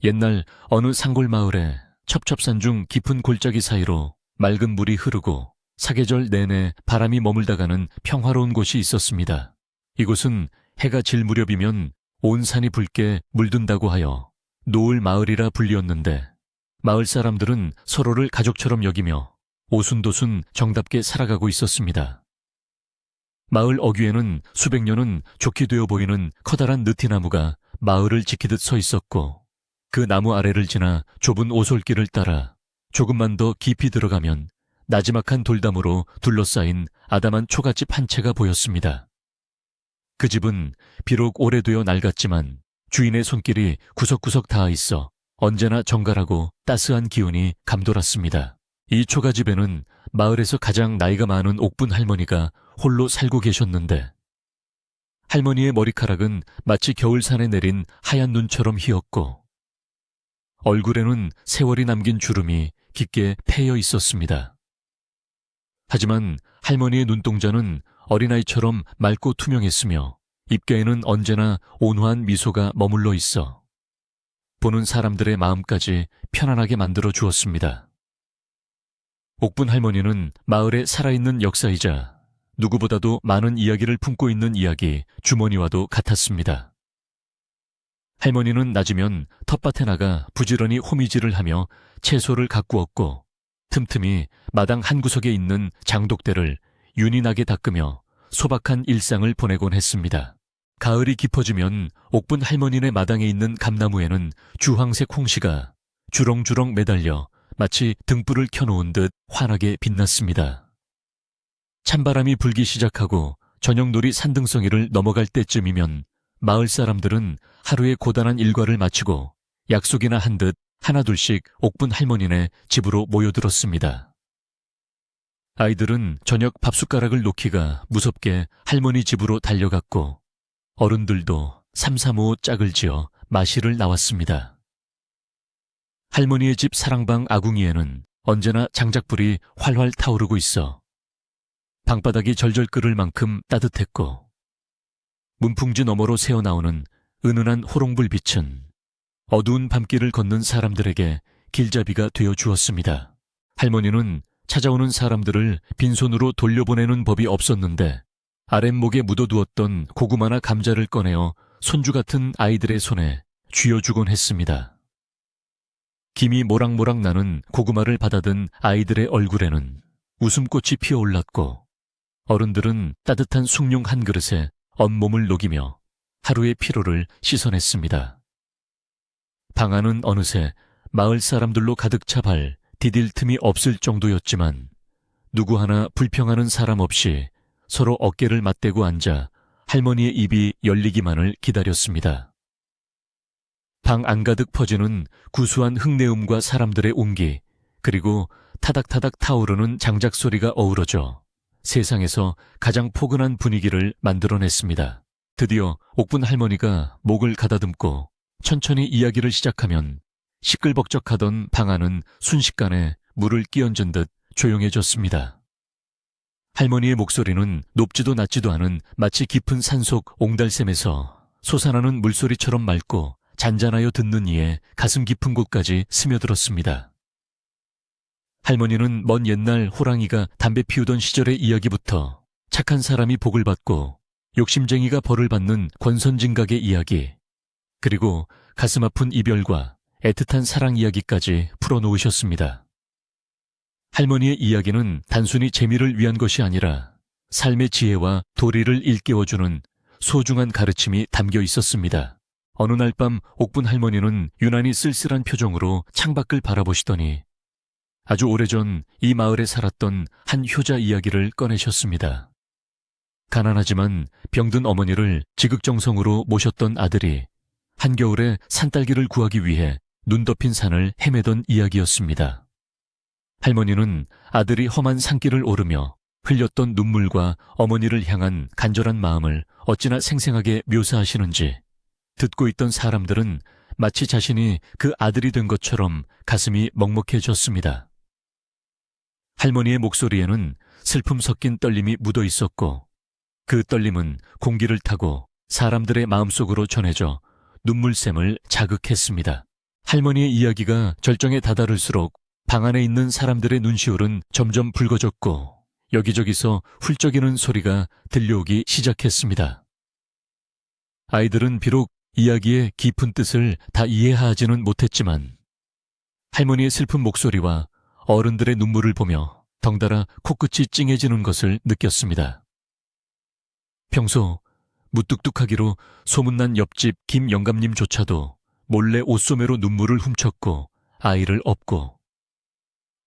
옛날 어느 산골 마을에 첩첩산 중 깊은 골짜기 사이로 맑은 물이 흐르고 사계절 내내 바람이 머물다가는 평화로운 곳이 있었습니다. 이곳은 해가 질 무렵이면 온 산이 붉게 물든다고 하여 노을 마을이라 불리었는데, 마을 사람들은 서로를 가족처럼 여기며 오순도순 정답게 살아가고 있었습니다. 마을 어귀에는 수백 년은 좋게 되어 보이는 커다란 느티나무가 마을을 지키듯 서 있었고, 그 나무 아래를 지나 좁은 오솔길을 따라 조금만 더 깊이 들어가면 나지막한 돌담으로 둘러싸인 아담한 초가집 한 채가 보였습니다. 그 집은 비록 오래되어 낡았지만 주인의 손길이 구석구석 닿아 있어 언제나 정갈하고 따스한 기운이 감돌았습니다. 이 초가집에는 마을에서 가장 나이가 많은 옥분 할머니가 홀로 살고 계셨는데, 할머니의 머리카락은 마치 겨울산에 내린 하얀 눈처럼 희었고, 얼굴에는 세월이 남긴 주름이 깊게 패여 있었습니다. 하지만 할머니의 눈동자는 어린아이처럼 맑고 투명했으며 입가에는 언제나 온화한 미소가 머물러 있어 보는 사람들의 마음까지 편안하게 만들어 주었습니다. 옥분 할머니는 마을의 살아있는 역사이자 누구보다도 많은 이야기를 품고 있는 이야기 주머니와도 같았습니다. 할머니는 낮이면 텃밭에 나가 부지런히 호미질을 하며 채소를 가꾸었고, 틈틈이 마당 한구석에 있는 장독대를 윤이 나게 닦으며 소박한 일상을 보내곤 했습니다. 가을이 깊어지면 옥분 할머니네 마당에 있는 감나무에는 주황색 홍시가 주렁주렁 매달려 마치 등불을 켜놓은 듯 환하게 빛났습니다. 찬바람이 불기 시작하고 저녁놀이 산등성이를 넘어갈 때쯤이면 마을 사람들은 하루의 고단한 일과를 마치고 약속이나 한 듯 하나둘씩 옥분 할머니네 집으로 모여들었습니다. 아이들은 저녁 밥숟가락을 놓기가 무섭게 할머니 집으로 달려갔고, 어른들도 삼삼오오 짝을 지어 마시를 나왔습니다. 할머니의 집 사랑방 아궁이에는 언제나 장작불이 활활 타오르고 있어 방바닥이 절절 끓을 만큼 따뜻했고, 문풍지 너머로 새어나오는 은은한 호롱불 빛은 어두운 밤길을 걷는 사람들에게 길잡이가 되어 주었습니다. 할머니는 찾아오는 사람들을 빈손으로 돌려보내는 법이 없었는데, 아랫목에 묻어두었던 고구마나 감자를 꺼내어 손주 같은 아이들의 손에 쥐어주곤 했습니다. 김이 모락모락 나는 고구마를 받아든 아이들의 얼굴에는 웃음꽃이 피어올랐고, 어른들은 따뜻한 숭늉 한 그릇에 온몸을 녹이며 하루의 피로를 씻어냈습니다. 방 안은 어느새 마을 사람들로 가득 차 발 디딜 틈이 없을 정도였지만, 누구 하나 불평하는 사람 없이 서로 어깨를 맞대고 앉아 할머니의 입이 열리기만을 기다렸습니다. 방 안가득 퍼지는 구수한 흙내음과 사람들의 온기, 그리고 타닥타닥 타오르는 장작 소리가 어우러져 세상에서 가장 포근한 분위기를 만들어냈습니다. 드디어 옥분 할머니가 목을 가다듬고 천천히 이야기를 시작하면 시끌벅적하던 방 안은 순식간에 물을 끼얹은 듯 조용해졌습니다. 할머니의 목소리는 높지도 낮지도 않은 마치 깊은 산속 옹달샘에서 솟아나는 물소리처럼 맑고 잔잔하여 듣는 이의 가슴 깊은 곳까지 스며들었습니다. 할머니는 먼 옛날 호랑이가 담배 피우던 시절의 이야기부터 착한 사람이 복을 받고 욕심쟁이가 벌을 받는 권선징각의 이야기, 그리고 가슴 아픈 이별과 애틋한 사랑 이야기까지 풀어놓으셨습니다. 할머니의 이야기는 단순히 재미를 위한 것이 아니라 삶의 지혜와 도리를 일깨워주는 소중한 가르침이 담겨 있었습니다. 어느 날 밤 옥분 할머니는 유난히 쓸쓸한 표정으로 창밖을 바라보시더니 아주 오래전 이 마을에 살았던 한 효자 이야기를 꺼내셨습니다. 가난하지만 병든 어머니를 지극정성으로 모셨던 아들이 한겨울에 산딸기를 구하기 위해 눈 덮인 산을 헤매던 이야기였습니다. 할머니는 아들이 험한 산길을 오르며 흘렸던 눈물과 어머니를 향한 간절한 마음을 어찌나 생생하게 묘사하시는지, 듣고 있던 사람들은 마치 자신이 그 아들이 된 것처럼 가슴이 먹먹해졌습니다. 할머니의 목소리에는 슬픔 섞인 떨림이 묻어 있었고, 그 떨림은 공기를 타고 사람들의 마음속으로 전해져 눈물샘을 자극했습니다. 할머니의 이야기가 절정에 다다를수록 방 안에 있는 사람들의 눈시울은 점점 붉어졌고 여기저기서 훌쩍이는 소리가 들려오기 시작했습니다. 아이들은 비록 이야기의 깊은 뜻을 다 이해하지는 못했지만 할머니의 슬픈 목소리와 어른들의 눈물을 보며 덩달아 코끝이 찡해지는 것을 느꼈습니다. 평소 무뚝뚝하기로 소문난 옆집 김영감님조차도 몰래 옷소매로 눈물을 훔쳤고 아이를 업고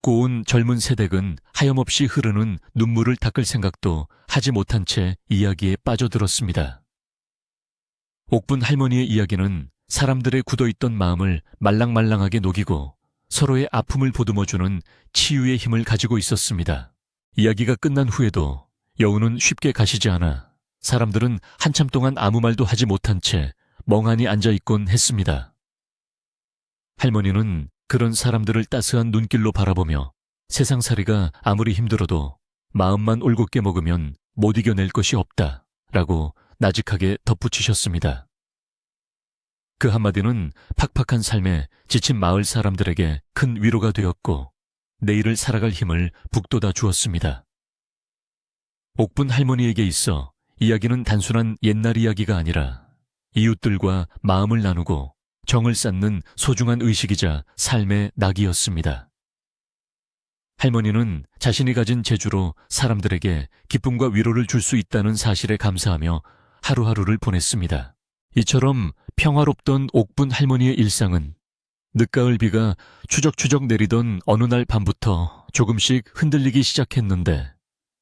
고운 젊은 세댁은 하염없이 흐르는 눈물을 닦을 생각도 하지 못한 채 이야기에 빠져들었습니다. 옥분 할머니의 이야기는 사람들의 굳어있던 마음을 말랑말랑하게 녹이고 서로의 아픔을 보듬어주는 치유의 힘을 가지고 있었습니다. 이야기가 끝난 후에도 여우는 쉽게 가시지 않아 사람들은 한참 동안 아무 말도 하지 못한 채 멍하니 앉아있곤 했습니다. 할머니는 그런 사람들을 따스한 눈길로 바라보며 세상살이가 아무리 힘들어도 마음만 올곧게 먹으면 못 이겨낼 것이 없다 라고 나직하게 덧붙이셨습니다. 그 한마디는 팍팍한 삶에 지친 마을 사람들에게 큰 위로가 되었고 내일을 살아갈 힘을 북돋아 주었습니다. 옥분 할머니에게 있어 이야기는 단순한 옛날 이야기가 아니라 이웃들과 마음을 나누고 정을 쌓는 소중한 의식이자 삶의 낙이었습니다. 할머니는 자신이 가진 재주로 사람들에게 기쁨과 위로를 줄 수 있다는 사실에 감사하며 하루하루를 보냈습니다. 이처럼 평화롭던 옥분 할머니의 일상은 늦가을 비가 추적추적 내리던 어느 날 밤부터 조금씩 흔들리기 시작했는데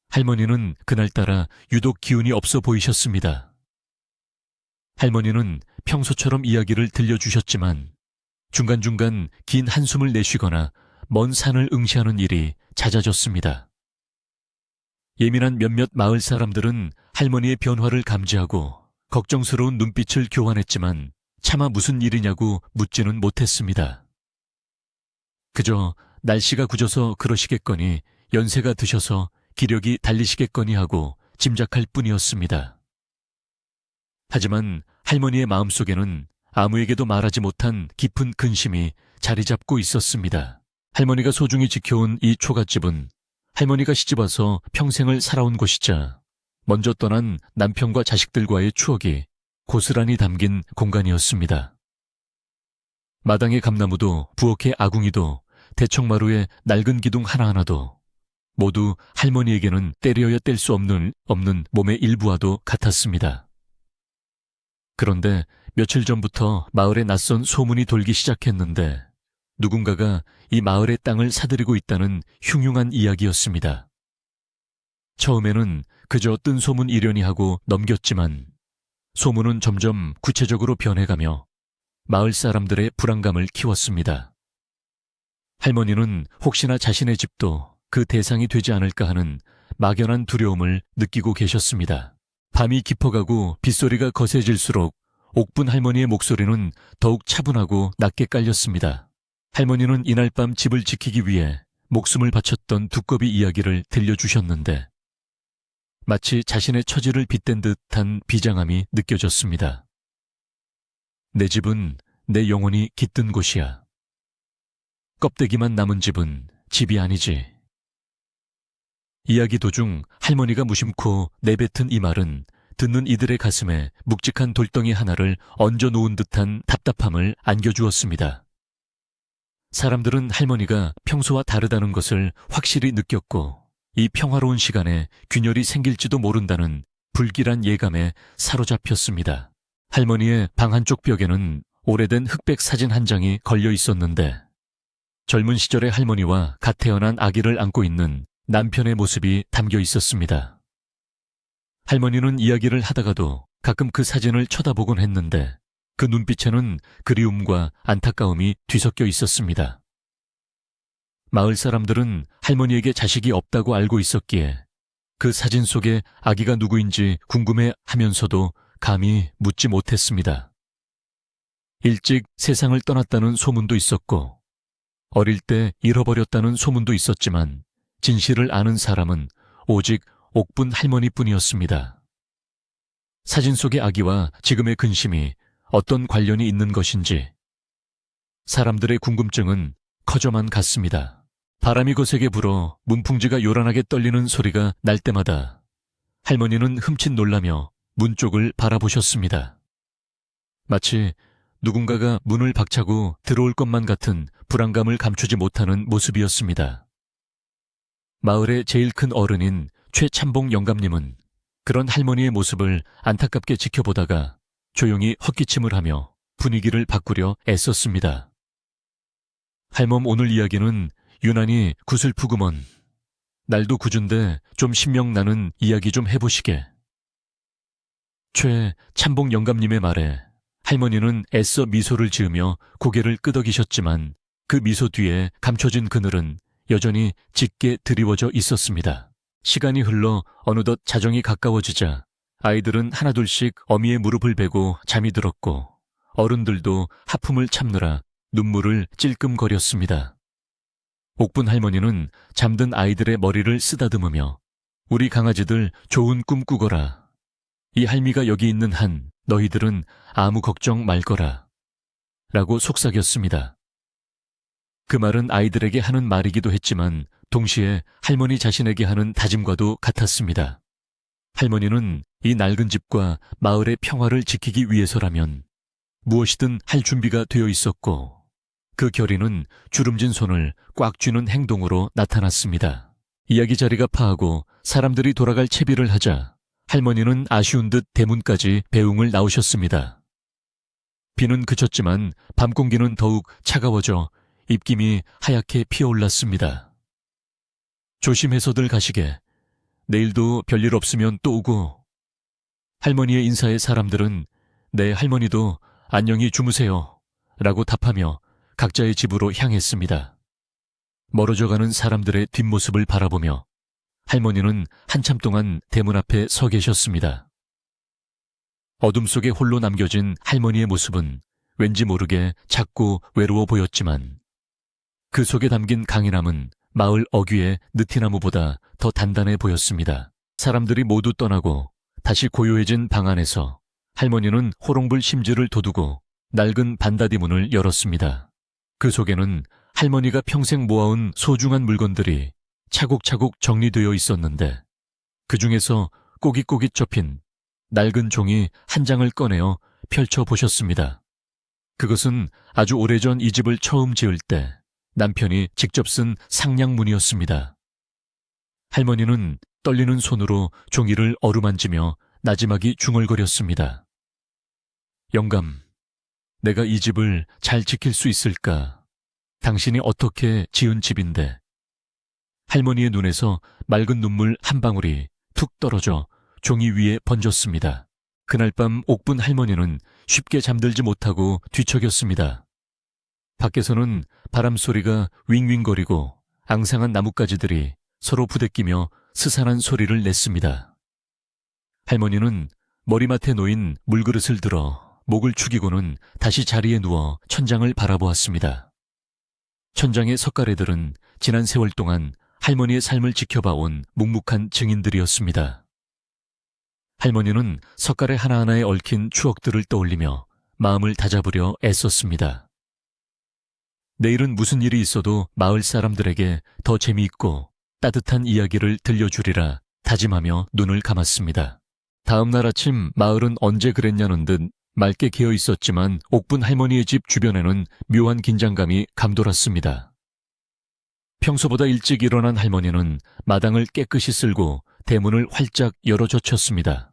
할머니는 그날따라 유독 기운이 없어 보이셨습니다. 할머니는 평소처럼 이야기를 들려주셨지만 중간중간 긴 한숨을 내쉬거나 먼 산을 응시하는 일이 잦아졌습니다. 예민한 몇몇 마을 사람들은 할머니의 변화를 감지하고 걱정스러운 눈빛을 교환했지만 차마 무슨 일이냐고 묻지는 못했습니다. 그저 날씨가 굳어서 그러시겠거니 연세가 드셔서 기력이 달리시겠거니 하고 짐작할 뿐이었습니다. 하지만 할머니의 마음속에는 아무에게도 말하지 못한 깊은 근심이 자리 잡고 있었습니다. 할머니가 소중히 지켜온 이 초가집은 할머니가 시집와서 평생을 살아온 곳이자 먼저 떠난 남편과 자식들과의 추억이 고스란히 담긴 공간이었습니다. 마당의 감나무도 부엌의 아궁이도 대청마루의 낡은 기둥 하나하나도 모두 할머니에게는 때려야 뗄 수 없는 몸의 일부와도 같았습니다. 그런데 며칠 전부터 마을에 낯선 소문이 돌기 시작했는데 누군가가 이 마을의 땅을 사들이고 있다는 흉흉한 이야기였습니다. 처음에는 그저 뜬 소문 이려니 하고 넘겼지만 소문은 점점 구체적으로 변해가며 마을 사람들의 불안감을 키웠습니다. 할머니는 혹시나 자신의 집도 그 대상이 되지 않을까 하는 막연한 두려움을 느끼고 계셨습니다. 밤이 깊어가고 빗소리가 거세질수록 옥분 할머니의 목소리는 더욱 차분하고 낮게 깔렸습니다. 할머니는 이날 밤 집을 지키기 위해 목숨을 바쳤던 두꺼비 이야기를 들려주셨는데 마치 자신의 처지를 빗댄 듯한 비장함이 느껴졌습니다. 내 집은 내 영혼이 깃든 곳이야. 껍데기만 남은 집은 집이 아니지. 이야기 도중 할머니가 무심코 내뱉은 이 말은 듣는 이들의 가슴에 묵직한 돌덩이 하나를 얹어 놓은 듯한 답답함을 안겨주었습니다. 사람들은 할머니가 평소와 다르다는 것을 확실히 느꼈고 이 평화로운 시간에 균열이 생길지도 모른다는 불길한 예감에 사로잡혔습니다. 할머니의 방 한쪽 벽에는 오래된 흑백 사진 한 장이 걸려 있었는데 젊은 시절의 할머니와 갓 태어난 아기를 안고 있는 남편의 모습이 담겨 있었습니다. 할머니는 이야기를 하다가도 가끔 그 사진을 쳐다보곤 했는데 그 눈빛에는 그리움과 안타까움이 뒤섞여 있었습니다. 마을 사람들은 할머니에게 자식이 없다고 알고 있었기에 그 사진 속의 아기가 누구인지 궁금해 하면서도 감히 묻지 못했습니다. 일찍 세상을 떠났다는 소문도 있었고 어릴 때 잃어버렸다는 소문도 있었지만 진실을 아는 사람은 오직 옥분 할머니뿐이었습니다. 사진 속의 아기와 지금의 근심이 어떤 관련이 있는 것인지 사람들의 궁금증은 커져만 갔습니다. 바람이 거세게 불어 문풍지가 요란하게 떨리는 소리가 날 때마다 할머니는 흠칫 놀라며 문 쪽을 바라보셨습니다. 마치 누군가가 문을 박차고 들어올 것만 같은 불안감을 감추지 못하는 모습이었습니다. 마을의 제일 큰 어른인 최참봉 영감님은 그런 할머니의 모습을 안타깝게 지켜보다가 조용히 헛기침을 하며 분위기를 바꾸려 애썼습니다. 할멈, 오늘 이야기는 유난히 구슬프구먼. 날도 구준데 좀 신명나는 이야기 좀 해보시게. 최참봉 영감님의 말에 할머니는 애써 미소를 지으며 고개를 끄덕이셨지만 그 미소 뒤에 감춰진 그늘은 여전히 짙게 드리워져 있었습니다. 시간이 흘러 어느덧 자정이 가까워지자 아이들은 하나둘씩 어미의 무릎을 베고 잠이 들었고 어른들도 하품을 참느라 눈물을 찔끔거렸습니다. 옥분 할머니는 잠든 아이들의 머리를 쓰다듬으며 우리 강아지들 좋은 꿈 꾸거라. 이 할미가 여기 있는 한 너희들은 아무 걱정 말거라. 라고 속삭였습니다. 그 말은 아이들에게 하는 말이기도 했지만 동시에 할머니 자신에게 하는 다짐과도 같았습니다. 할머니는 이 낡은 집과 마을의 평화를 지키기 위해서라면 무엇이든 할 준비가 되어 있었고 그 결의는 주름진 손을 꽉 쥐는 행동으로 나타났습니다. 이야기 자리가 파하고 사람들이 돌아갈 채비를 하자 할머니는 아쉬운 듯 대문까지 배웅을 나오셨습니다. 비는 그쳤지만 밤 공기는 더욱 차가워져 입김이 하얗게 피어올랐습니다. 조심해서들 가시게. 내일도 별일 없으면 또 오고. 할머니의 인사에 사람들은 네, 할머니도 안녕히 주무세요. 라고 답하며 각자의 집으로 향했습니다. 멀어져가는 사람들의 뒷모습을 바라보며 할머니는 한참 동안 대문 앞에 서 계셨습니다. 어둠 속에 홀로 남겨진 할머니의 모습은 왠지 모르게 작고 외로워 보였지만 그 속에 담긴 강인함은 마을 어귀의 느티나무보다 더 단단해 보였습니다. 사람들이 모두 떠나고 다시 고요해진 방 안에서 할머니는 호롱불 심지를 돋우고 낡은 반다디 문을 열었습니다. 그 속에는 할머니가 평생 모아온 소중한 물건들이 차곡차곡 정리되어 있었는데 그 중에서 꼬깃꼬깃 접힌 낡은 종이 한 장을 꺼내어 펼쳐보셨습니다. 그것은 아주 오래전 이 집을 처음 지을 때 남편이 직접 쓴 상냥문이었습니다. 할머니는 떨리는 손으로 종이를 어루만지며 나지막이 중얼거렸습니다. 영감, 내가 이 집을 잘 지킬 수 있을까? 당신이 어떻게 지은 집인데. 할머니의 눈에서 맑은 눈물 한 방울이 툭 떨어져 종이 위에 번졌습니다. 그날 밤 옥분 할머니는 쉽게 잠들지 못하고 뒤척였습니다. 밖에서는 바람 소리가 윙윙거리고 앙상한 나뭇가지들이 서로 부대끼며 스산한 소리를 냈습니다. 할머니는 머리맡에 놓인 물그릇을 들어 목을 축이고는 다시 자리에 누워 천장을 바라보았습니다. 천장의 석가래들은 지난 세월 동안 할머니의 삶을 지켜봐온 묵묵한 증인들이었습니다. 할머니는 석가래 하나하나에 얽힌 추억들을 떠올리며 마음을 다잡으려 애썼습니다. 내일은 무슨 일이 있어도 마을 사람들에게 더 재미있고 따뜻한 이야기를 들려주리라 다짐하며 눈을 감았습니다. 다음 날 아침 마을은 언제 그랬냐는 듯 맑게 개어 있었지만 옥분 할머니의 집 주변에는 묘한 긴장감이 감돌았습니다. 평소보다 일찍 일어난 할머니는 마당을 깨끗이 쓸고 대문을 활짝 열어젖혔습니다.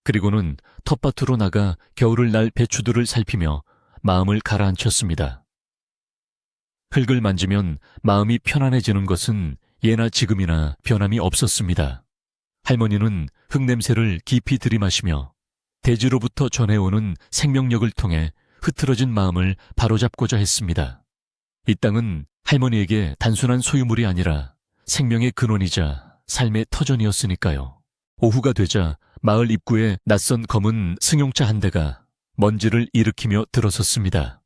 그리고는 텃밭으로 나가 겨울을 날 배추들을 살피며 마음을 가라앉혔습니다. 흙을 만지면 마음이 편안해지는 것은 예나 지금이나 변함이 없었습니다. 할머니는 흙냄새를 깊이 들이마시며 대지로부터 전해오는 생명력을 통해 흐트러진 마음을 바로잡고자 했습니다. 이 땅은 할머니에게 단순한 소유물이 아니라 생명의 근원이자 삶의 터전이었으니까요. 오후가 되자 마을 입구에 낯선 검은 승용차 한 대가 먼지를 일으키며 들어섰습니다.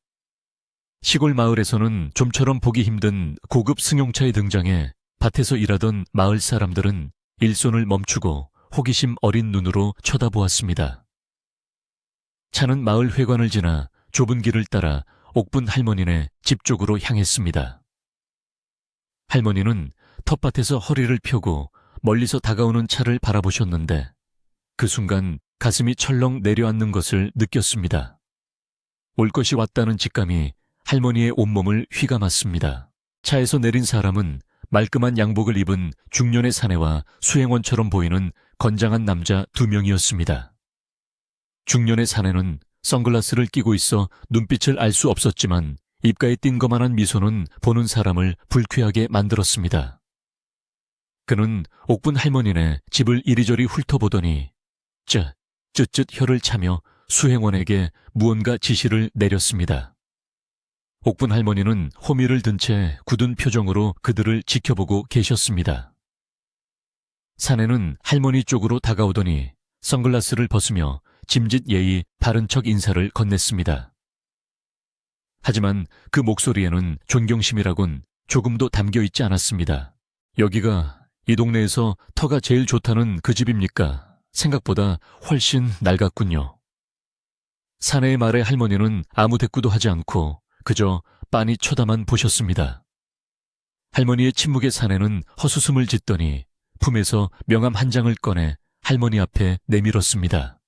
시골 마을에서는 좀처럼 보기 힘든 고급 승용차의 등장에 밭에서 일하던 마을 사람들은 일손을 멈추고 호기심 어린 눈으로 쳐다보았습니다. 차는 마을 회관을 지나 좁은 길을 따라 옥분 할머니네 집 쪽으로 향했습니다. 할머니는 텃밭에서 허리를 펴고 멀리서 다가오는 차를 바라보셨는데 그 순간 가슴이 철렁 내려앉는 것을 느꼈습니다. 올 것이 왔다는 직감이 할머니의 온몸을 휘감았습니다. 차에서 내린 사람은 말끔한 양복을 입은 중년의 사내와 수행원처럼 보이는 건장한 남자 2명이었습니다. 중년의 사내는 선글라스를 끼고 있어 눈빛을 알 수 없었지만 입가에 띵거만한 미소는 보는 사람을 불쾌하게 만들었습니다. 그는 옥분 할머니네 집을 이리저리 훑어보더니 쯧쯧 혀를 차며 수행원에게 무언가 지시를 내렸습니다. 옥분 할머니는 호미를 든 채 굳은 표정으로 그들을 지켜보고 계셨습니다. 사내는 할머니 쪽으로 다가오더니 선글라스를 벗으며 짐짓 예의 바른 척 인사를 건넸습니다. 하지만 그 목소리에는 존경심이라곤 조금도 담겨 있지 않았습니다. 여기가 이 동네에서 터가 제일 좋다는 그 집입니까? 생각보다 훨씬 낡았군요. 사내의 말에 할머니는 아무 대꾸도 하지 않고 그저 빤히 쳐다만 보셨습니다. 할머니의 침묵의 사내는 헛웃음을 짓더니 품에서 명함 한 장을 꺼내 할머니 앞에 내밀었습니다.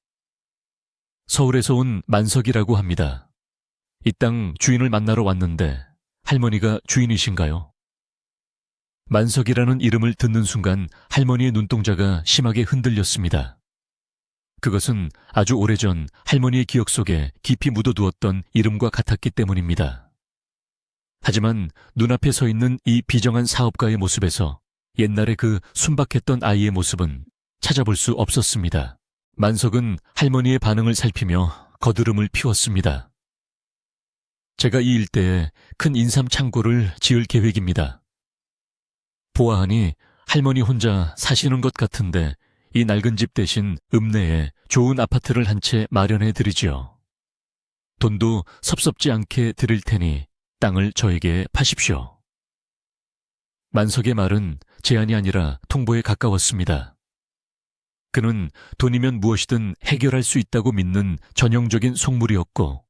서울에서 온 만석이라고 합니다. 이 땅 주인을 만나러 왔는데 할머니가 주인이신가요? 만석이라는 이름을 듣는 순간 할머니의 눈동자가 심하게 흔들렸습니다. 그것은 아주 오래전 할머니의 기억 속에 깊이 묻어두었던 이름과 같았기 때문입니다. 하지만 눈앞에 서 있는 이 비정한 사업가의 모습에서 옛날의 그 순박했던 아이의 모습은 찾아볼 수 없었습니다. 만석은 할머니의 반응을 살피며 거드름을 피웠습니다. 제가 이 일대에 큰 인삼 창고를 지을 계획입니다. 보아하니 할머니 혼자 사시는 것 같은데 이 낡은 집 대신 읍내에 좋은 아파트를 한 채 마련해 드리지요. 돈도 섭섭지 않게 드릴 테니 땅을 저에게 파십시오. 만석의 말은 제안이 아니라 통보에 가까웠습니다. 그는 돈이면 무엇이든 해결할 수 있다고 믿는 전형적인 속물이었고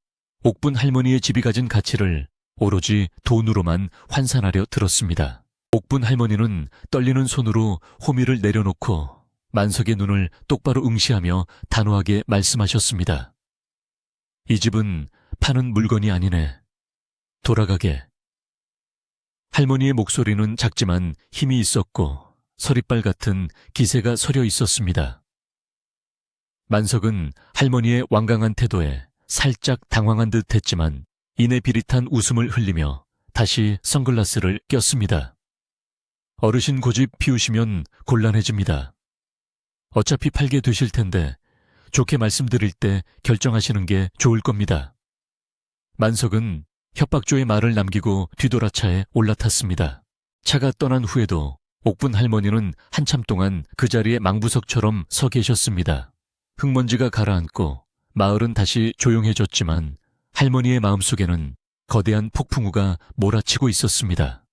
옥분 할머니의 집이 가진 가치를 오로지 돈으로만 환산하려 들었습니다. 옥분 할머니는 떨리는 손으로 호미를 내려놓고 만석의 눈을 똑바로 응시하며 단호하게 말씀하셨습니다. 이 집은 파는 물건이 아니네. 돌아가게. 할머니의 목소리는 작지만 힘이 있었고 서리빨 같은 기세가 서려 있었습니다. 만석은 할머니의 완강한 태도에 살짝 당황한 듯 했지만 이내 비릿한 웃음을 흘리며 다시 선글라스를 꼈습니다. 어르신 고집 피우시면 곤란해집니다. 어차피 팔게 되실 텐데 좋게 말씀드릴 때 결정하시는 게 좋을 겁니다. 만석은 협박조의 말을 남기고 뒤돌아 차에 올라탔습니다. 차가 떠난 후에도 옥분 할머니는 한참 동안 그 자리에 망부석처럼 서 계셨습니다. 흙먼지가 가라앉고 마을은 다시 조용해졌지만 할머니의 마음속에는 거대한 폭풍우가 몰아치고 있었습니다.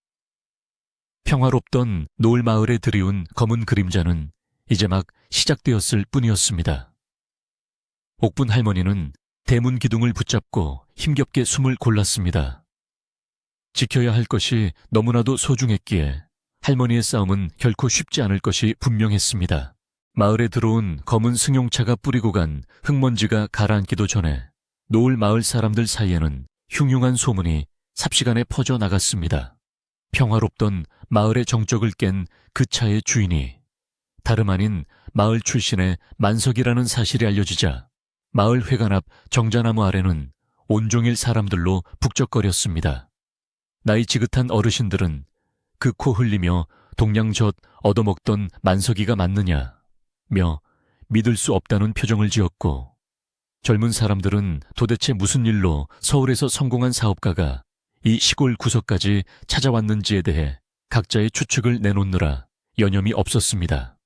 평화롭던 노을 마을에 드리운 검은 그림자는 이제 막 시작되었을 뿐이었습니다. 옥분 할머니는 대문 기둥을 붙잡고 힘겹게 숨을 골랐습니다. 지켜야 할 것이 너무나도 소중했기에 할머니의 싸움은 결코 쉽지 않을 것이 분명했습니다. 마을에 들어온 검은 승용차가 뿌리고 간 흙먼지가 가라앉기도 전에 노을 마을 사람들 사이에는 흉흉한 소문이 삽시간에 퍼져 나갔습니다. 평화롭던 마을의 정적을 깬 그 차의 주인이 다름 아닌 마을 출신의 만석이라는 사실이 알려지자 마을 회관 앞 정자나무 아래는 온종일 사람들로 북적거렸습니다. 나이 지긋한 어르신들은 그 코 흘리며 동냥젓 얻어먹던 만석이가 맞느냐 며 믿을 수 없다는 표정을 지었고 젊은 사람들은 도대체 무슨 일로 서울에서 성공한 사업가가 이 시골 구석까지 찾아왔는지에 대해 각자의 추측을 내놓느라 여념이 없었습니다.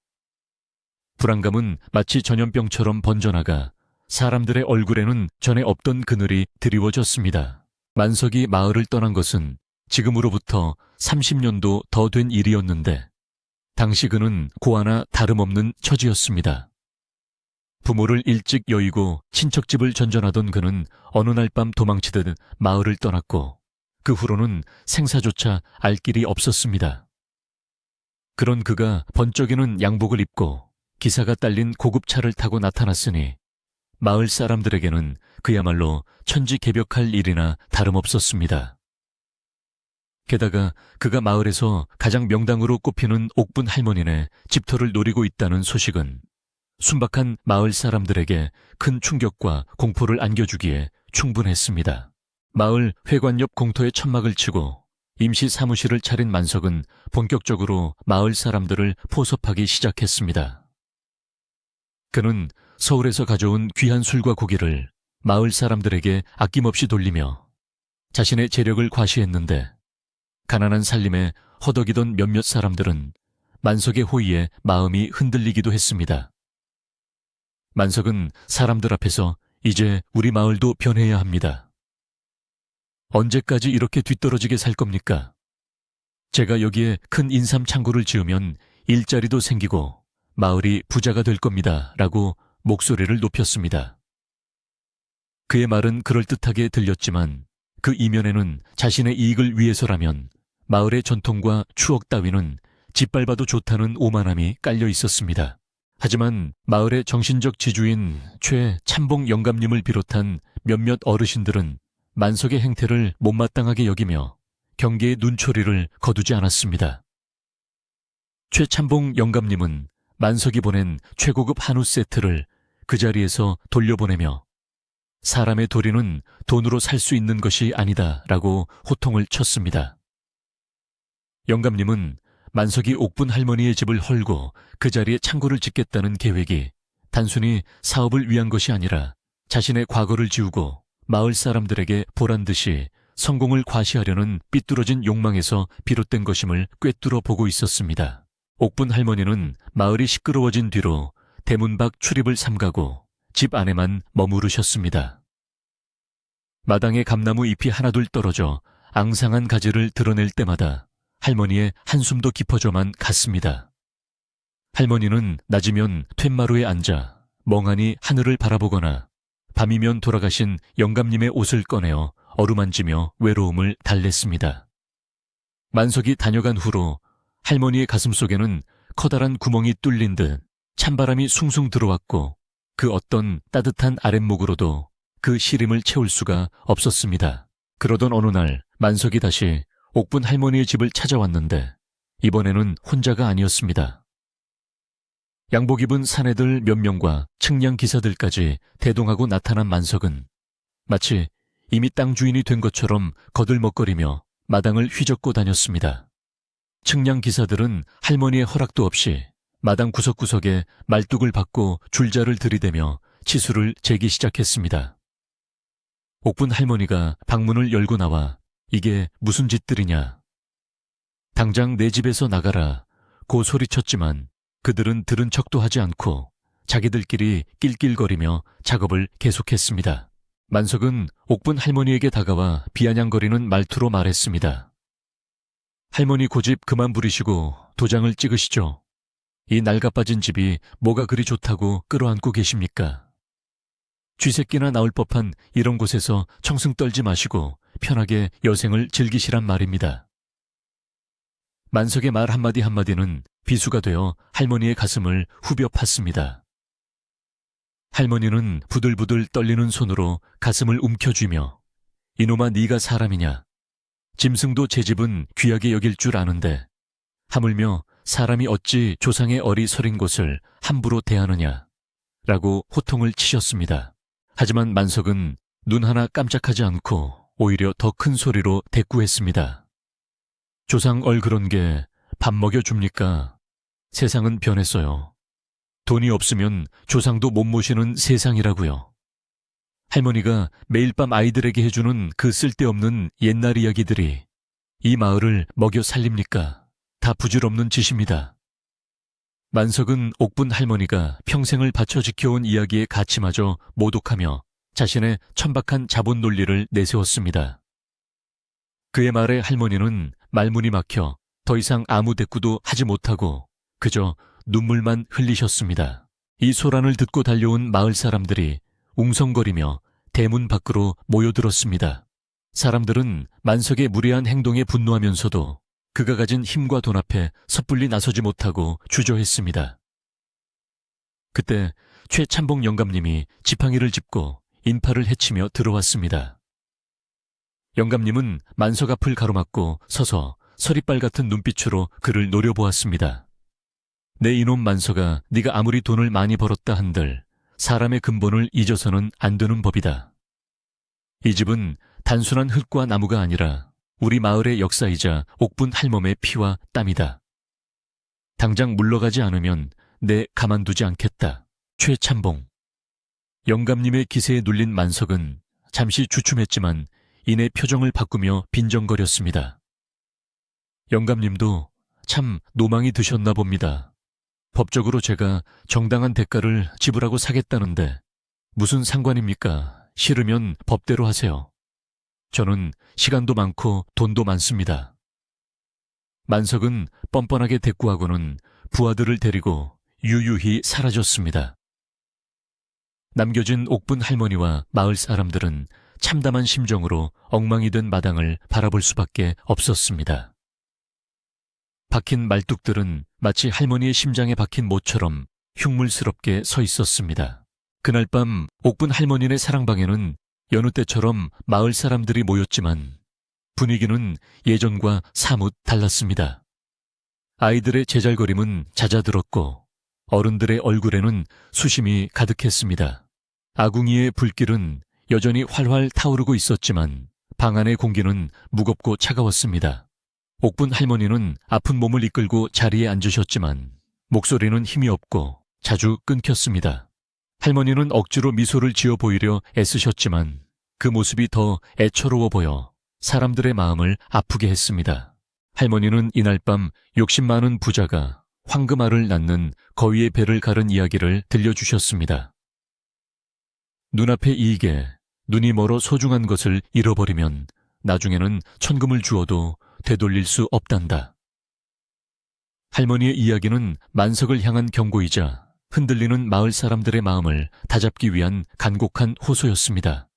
불안감은 마치 전염병처럼 번져나가 사람들의 얼굴에는 전에 없던 그늘이 드리워졌습니다. 만석이 마을을 떠난 것은 지금으로부터 30년도 더 된 일이었는데 당시 그는 고아나 다름없는 처지였습니다. 부모를 일찍 여의고 친척집을 전전하던 그는 어느 날 밤 도망치듯 마을을 떠났고 그 후로는 생사조차 알 길이 없었습니다. 그런 그가 번쩍이는 양복을 입고 기사가 딸린 고급차를 타고 나타났으니 마을 사람들에게는 그야말로 천지개벽할 일이나 다름없었습니다. 게다가 그가 마을에서 가장 명당으로 꼽히는 옥분 할머니네 집터를 노리고 있다는 소식은 순박한 마을 사람들에게 큰 충격과 공포를 안겨주기에 충분했습니다. 마을 회관 옆 공터에 천막을 치고 임시 사무실을 차린 만석은 본격적으로 마을 사람들을 포섭하기 시작했습니다. 그는 서울에서 가져온 귀한 술과 고기를 마을 사람들에게 아낌없이 돌리며 자신의 재력을 과시했는데 가난한 살림에 허덕이던 몇몇 사람들은 만석의 호의에 마음이 흔들리기도 했습니다. 만석은 사람들 앞에서 이제 우리 마을도 변해야 합니다. 언제까지 이렇게 뒤떨어지게 살 겁니까? 제가 여기에 큰 인삼 창고를 지으면 일자리도 생기고 마을이 부자가 될 겁니다. 라고 목소리를 높였습니다. 그의 말은 그럴듯하게 들렸지만 그 이면에는 자신의 이익을 위해서라면 마을의 전통과 추억 따위는 짓밟아도 좋다는 오만함이 깔려 있었습니다. 하지만 마을의 정신적 지주인 최 참봉 영감님을 비롯한 몇몇 어르신들은 만석의 행태를 못마땅하게 여기며 경계의 눈초리를 거두지 않았습니다. 최 참봉 영감님은 만석이 보낸 최고급 한우 세트를 그 자리에서 돌려보내며 사람의 도리는 돈으로 살 수 있는 것이 아니다 라고 호통을 쳤습니다. 영감님은 만석이 옥분 할머니의 집을 헐고 그 자리에 창고를 짓겠다는 계획이 단순히 사업을 위한 것이 아니라 자신의 과거를 지우고 마을 사람들에게 보란듯이 성공을 과시하려는 삐뚤어진 욕망에서 비롯된 것임을 꿰뚫어 보고 있었습니다. 옥분 할머니는 마을이 시끄러워진 뒤로 대문 밖 출입을 삼가고 집 안에만 머무르셨습니다. 마당에 감나무 잎이 하나둘 떨어져 앙상한 가지를 드러낼 때마다 할머니의 한숨도 깊어져만 갔습니다. 할머니는 낮이면 툇마루에 앉아 멍하니 하늘을 바라보거나 밤이면 돌아가신 영감님의 옷을 꺼내어 어루만지며 외로움을 달랬습니다. 만석이 다녀간 후로 할머니의 가슴 속에는 커다란 구멍이 뚫린 듯 찬바람이 숭숭 들어왔고 그 어떤 따뜻한 아랫목으로도 그 시림을 채울 수가 없었습니다. 그러던 어느 날 만석이 다시 옥분 할머니의 집을 찾아왔는데 이번에는 혼자가 아니었습니다. 양복 입은 사내들 몇 명과 측량 기사들까지 대동하고 나타난 만석은 마치 이미 땅 주인이 된 것처럼 거들먹거리며 마당을 휘젓고 다녔습니다. 측량 기사들은 할머니의 허락도 없이 마당 구석구석에 말뚝을 박고 줄자를 들이대며 치수를 재기 시작했습니다. 옥분 할머니가 방문을 열고 나와 이게 무슨 짓들이냐. 당장 내 집에서 나가라 고 소리쳤지만 그들은 들은 척도 하지 않고 자기들끼리 낄낄거리며 작업을 계속했습니다. 만석은 옥분 할머니에게 다가와 비아냥거리는 말투로 말했습니다. 할머니 고집 그만 부리시고 도장을 찍으시죠. 이 낡아빠진 집이 뭐가 그리 좋다고 끌어안고 계십니까? 쥐새끼나 나올 법한 이런 곳에서 청승 떨지 마시고 편하게 여생을 즐기시란 말입니다. 만석의 말 한마디 한마디는 비수가 되어 할머니의 가슴을 후벼 팠습니다. 할머니는 부들부들 떨리는 손으로 가슴을 움켜쥐며 이놈아 네가 사람이냐. 짐승도 제 집은 귀하게 여길 줄 아는데 하물며 사람이 어찌 조상의 어리 서린 곳을 함부로 대하느냐 라고 호통을 치셨습니다. 하지만 만석은 눈 하나 깜짝하지 않고 오히려 더 큰 소리로 대꾸했습니다. 조상 얼그런 게 밥 먹여줍니까? 세상은 변했어요. 돈이 없으면 조상도 못 모시는 세상이라고요. 할머니가 매일 밤 아이들에게 해주는 그 쓸데없는 옛날 이야기들이 이 마을을 먹여 살립니까? 다 부질없는 짓입니다. 만석은 옥분 할머니가 평생을 바쳐 지켜온 이야기의 가치마저 모독하며 자신의 천박한 자본 논리를 내세웠습니다. 그의 말에 할머니는 말문이 막혀 더 이상 아무 대꾸도 하지 못하고 그저 눈물만 흘리셨습니다. 이 소란을 듣고 달려온 마을 사람들이 웅성거리며 대문 밖으로 모여들었습니다. 사람들은 만석의 무례한 행동에 분노하면서도 그가 가진 힘과 돈 앞에 섣불리 나서지 못하고 주저했습니다. 그때 최참봉 영감님이 지팡이를 짚고 인파를 해치며 들어왔습니다. 영감님은 만석 앞을 가로막고 서서 서리빨 같은 눈빛으로 그를 노려보았습니다. 내 이놈 만석아, 네가 아무리 돈을 많이 벌었다 한들 사람의 근본을 잊어서는 안 되는 법이다. 이 집은 단순한 흙과 나무가 아니라 우리 마을의 역사이자 옥분 할멈의 피와 땀이다. 당장 물러가지 않으면 내 가만두지 않겠다. 최참봉. 영감님의 기세에 눌린 만석은 잠시 주춤했지만 이내 표정을 바꾸며 빈정거렸습니다. 영감님도 참 노망이 드셨나 봅니다. 법적으로 제가 정당한 대가를 지불하고 사겠다는데 무슨 상관입니까? 싫으면 법대로 하세요. 저는 시간도 많고 돈도 많습니다. 만석은 뻔뻔하게 대꾸하고는 부하들을 데리고 유유히 사라졌습니다. 남겨진 옥분 할머니와 마을 사람들은 참담한 심정으로 엉망이 된 마당을 바라볼 수밖에 없었습니다. 박힌 말뚝들은 마치 할머니의 심장에 박힌 모처럼 흉물스럽게 서 있었습니다. 그날 밤 옥분 할머니네 사랑방에는 여느 때처럼 마을 사람들이 모였지만 분위기는 예전과 사뭇 달랐습니다. 아이들의 제잘거림은 잦아들었고 어른들의 얼굴에는 수심이 가득했습니다. 아궁이의 불길은 여전히 활활 타오르고 있었지만 방 안의 공기는 무겁고 차가웠습니다. 옥분 할머니는 아픈 몸을 이끌고 자리에 앉으셨지만 목소리는 힘이 없고 자주 끊겼습니다. 할머니는 억지로 미소를 지어 보이려 애쓰셨지만 그 모습이 더 애처로워 보여 사람들의 마음을 아프게 했습니다. 할머니는 이날 밤 욕심 많은 부자가 황금알을 낳는 거위의 배를 가른 이야기를 들려주셨습니다. 눈앞의 이익에 눈이 멀어 소중한 것을 잃어버리면 나중에는 천금을 주어도 되돌릴 수 없단다. 할머니의 이야기는 만석을 향한 경고이자 흔들리는 마을 사람들의 마음을 다잡기 위한 간곡한 호소였습니다.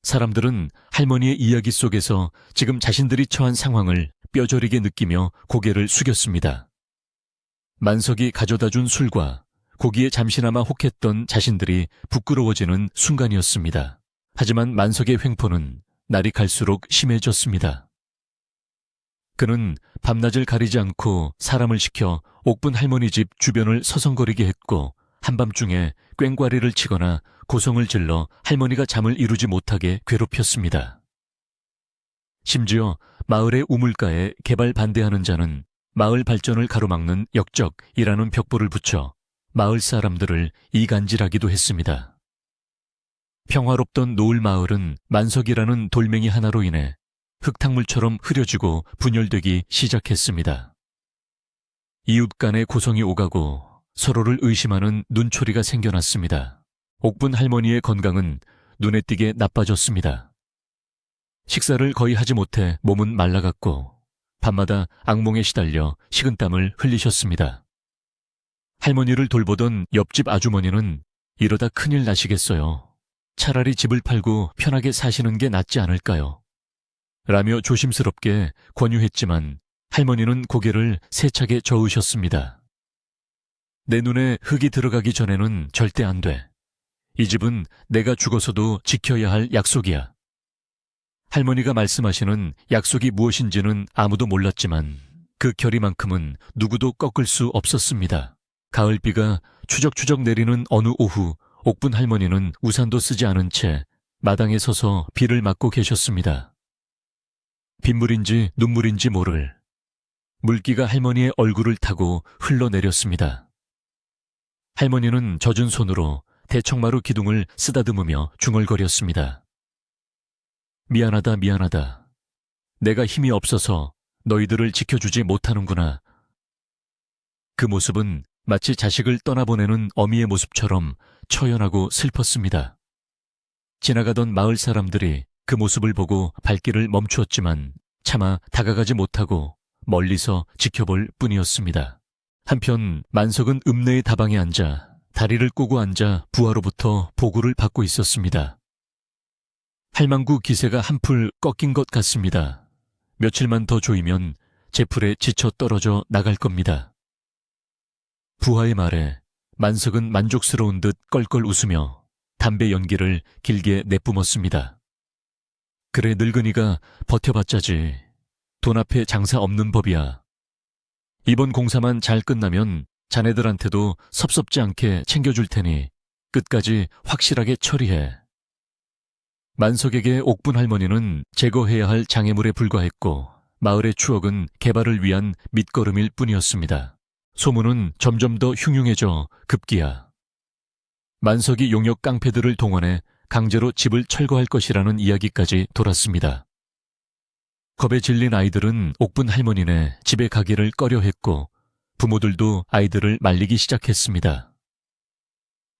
사람들은 할머니의 이야기 속에서 지금 자신들이 처한 상황을 뼈저리게 느끼며 고개를 숙였습니다. 만석이 가져다준 술과 고기에 잠시나마 혹했던 자신들이 부끄러워지는 순간이었습니다. 하지만 만석의 횡포는 날이 갈수록 심해졌습니다. 그는 밤낮을 가리지 않고 사람을 시켜 옥분 할머니 집 주변을 서성거리게 했고 한밤중에 꽹과리를 치거나 고성을 질러 할머니가 잠을 이루지 못하게 괴롭혔습니다. 심지어 마을의 우물가에 개발 반대하는 자는 마을 발전을 가로막는 역적이라는 벽보를 붙여 마을 사람들을 이간질하기도 했습니다. 평화롭던 노을 마을은 만석이라는 돌멩이 하나로 인해 흙탕물처럼 흐려지고 분열되기 시작했습니다. 이웃 간의 고성이 오가고 서로를 의심하는 눈초리가 생겨났습니다. 옥분 할머니의 건강은 눈에 띄게 나빠졌습니다. 식사를 거의 하지 못해 몸은 말라갔고 밤마다 악몽에 시달려 식은땀을 흘리셨습니다. 할머니를 돌보던 옆집 아주머니는 이러다 큰일 나시겠어요. 차라리 집을 팔고 편하게 사시는 게 낫지 않을까요? 라며 조심스럽게 권유했지만 할머니는 고개를 세차게 저으셨습니다. 내 눈에 흙이 들어가기 전에는 절대 안 돼. 이 집은 내가 죽어서도 지켜야 할 약속이야. 할머니가 말씀하시는 약속이 무엇인지는 아무도 몰랐지만 그 결의만큼은 누구도 꺾을 수 없었습니다. 가을비가 추적추적 내리는 어느 오후 옥분 할머니는 우산도 쓰지 않은 채 마당에 서서 비를 맞고 계셨습니다. 빗물인지 눈물인지 모를 물기가 할머니의 얼굴을 타고 흘러내렸습니다. 할머니는 젖은 손으로 대청마루 기둥을 쓰다듬으며 중얼거렸습니다. 미안하다, 미안하다. 내가 힘이 없어서 너희들을 지켜주지 못하는구나. 그 모습은 마치 자식을 떠나보내는 어미의 모습처럼 처연하고 슬펐습니다. 지나가던 마을 사람들이 그 모습을 보고 발길을 멈추었지만 차마 다가가지 못하고 멀리서 지켜볼 뿐이었습니다. 한편 만석은 읍내의 다방에 앉아 다리를 꼬고 앉아 부하로부터 보고를 받고 있었습니다. 할망구 기세가 한풀 꺾인 것 같습니다. 며칠만 더 조이면 제풀에 지쳐 떨어져 나갈 겁니다. 부하의 말에 만석은 만족스러운 듯 껄껄 웃으며 담배 연기를 길게 내뿜었습니다. 그래 늙은이가 버텨봤자지. 돈 앞에 장사 없는 법이야. 이번 공사만 잘 끝나면 자네들한테도 섭섭지 않게 챙겨줄 테니 끝까지 확실하게 처리해. 만석에게 옥분 할머니는 제거해야 할 장애물에 불과했고 마을의 추억은 개발을 위한 밑거름일 뿐이었습니다. 소문은 점점 더 흉흉해져 급기야. 만석이 용역 깡패들을 동원해 강제로 집을 철거할 것이라는 이야기까지 돌았습니다. 겁에 질린 아이들은 옥분 할머니네 집에 가기를 꺼려했고 부모들도 아이들을 말리기 시작했습니다.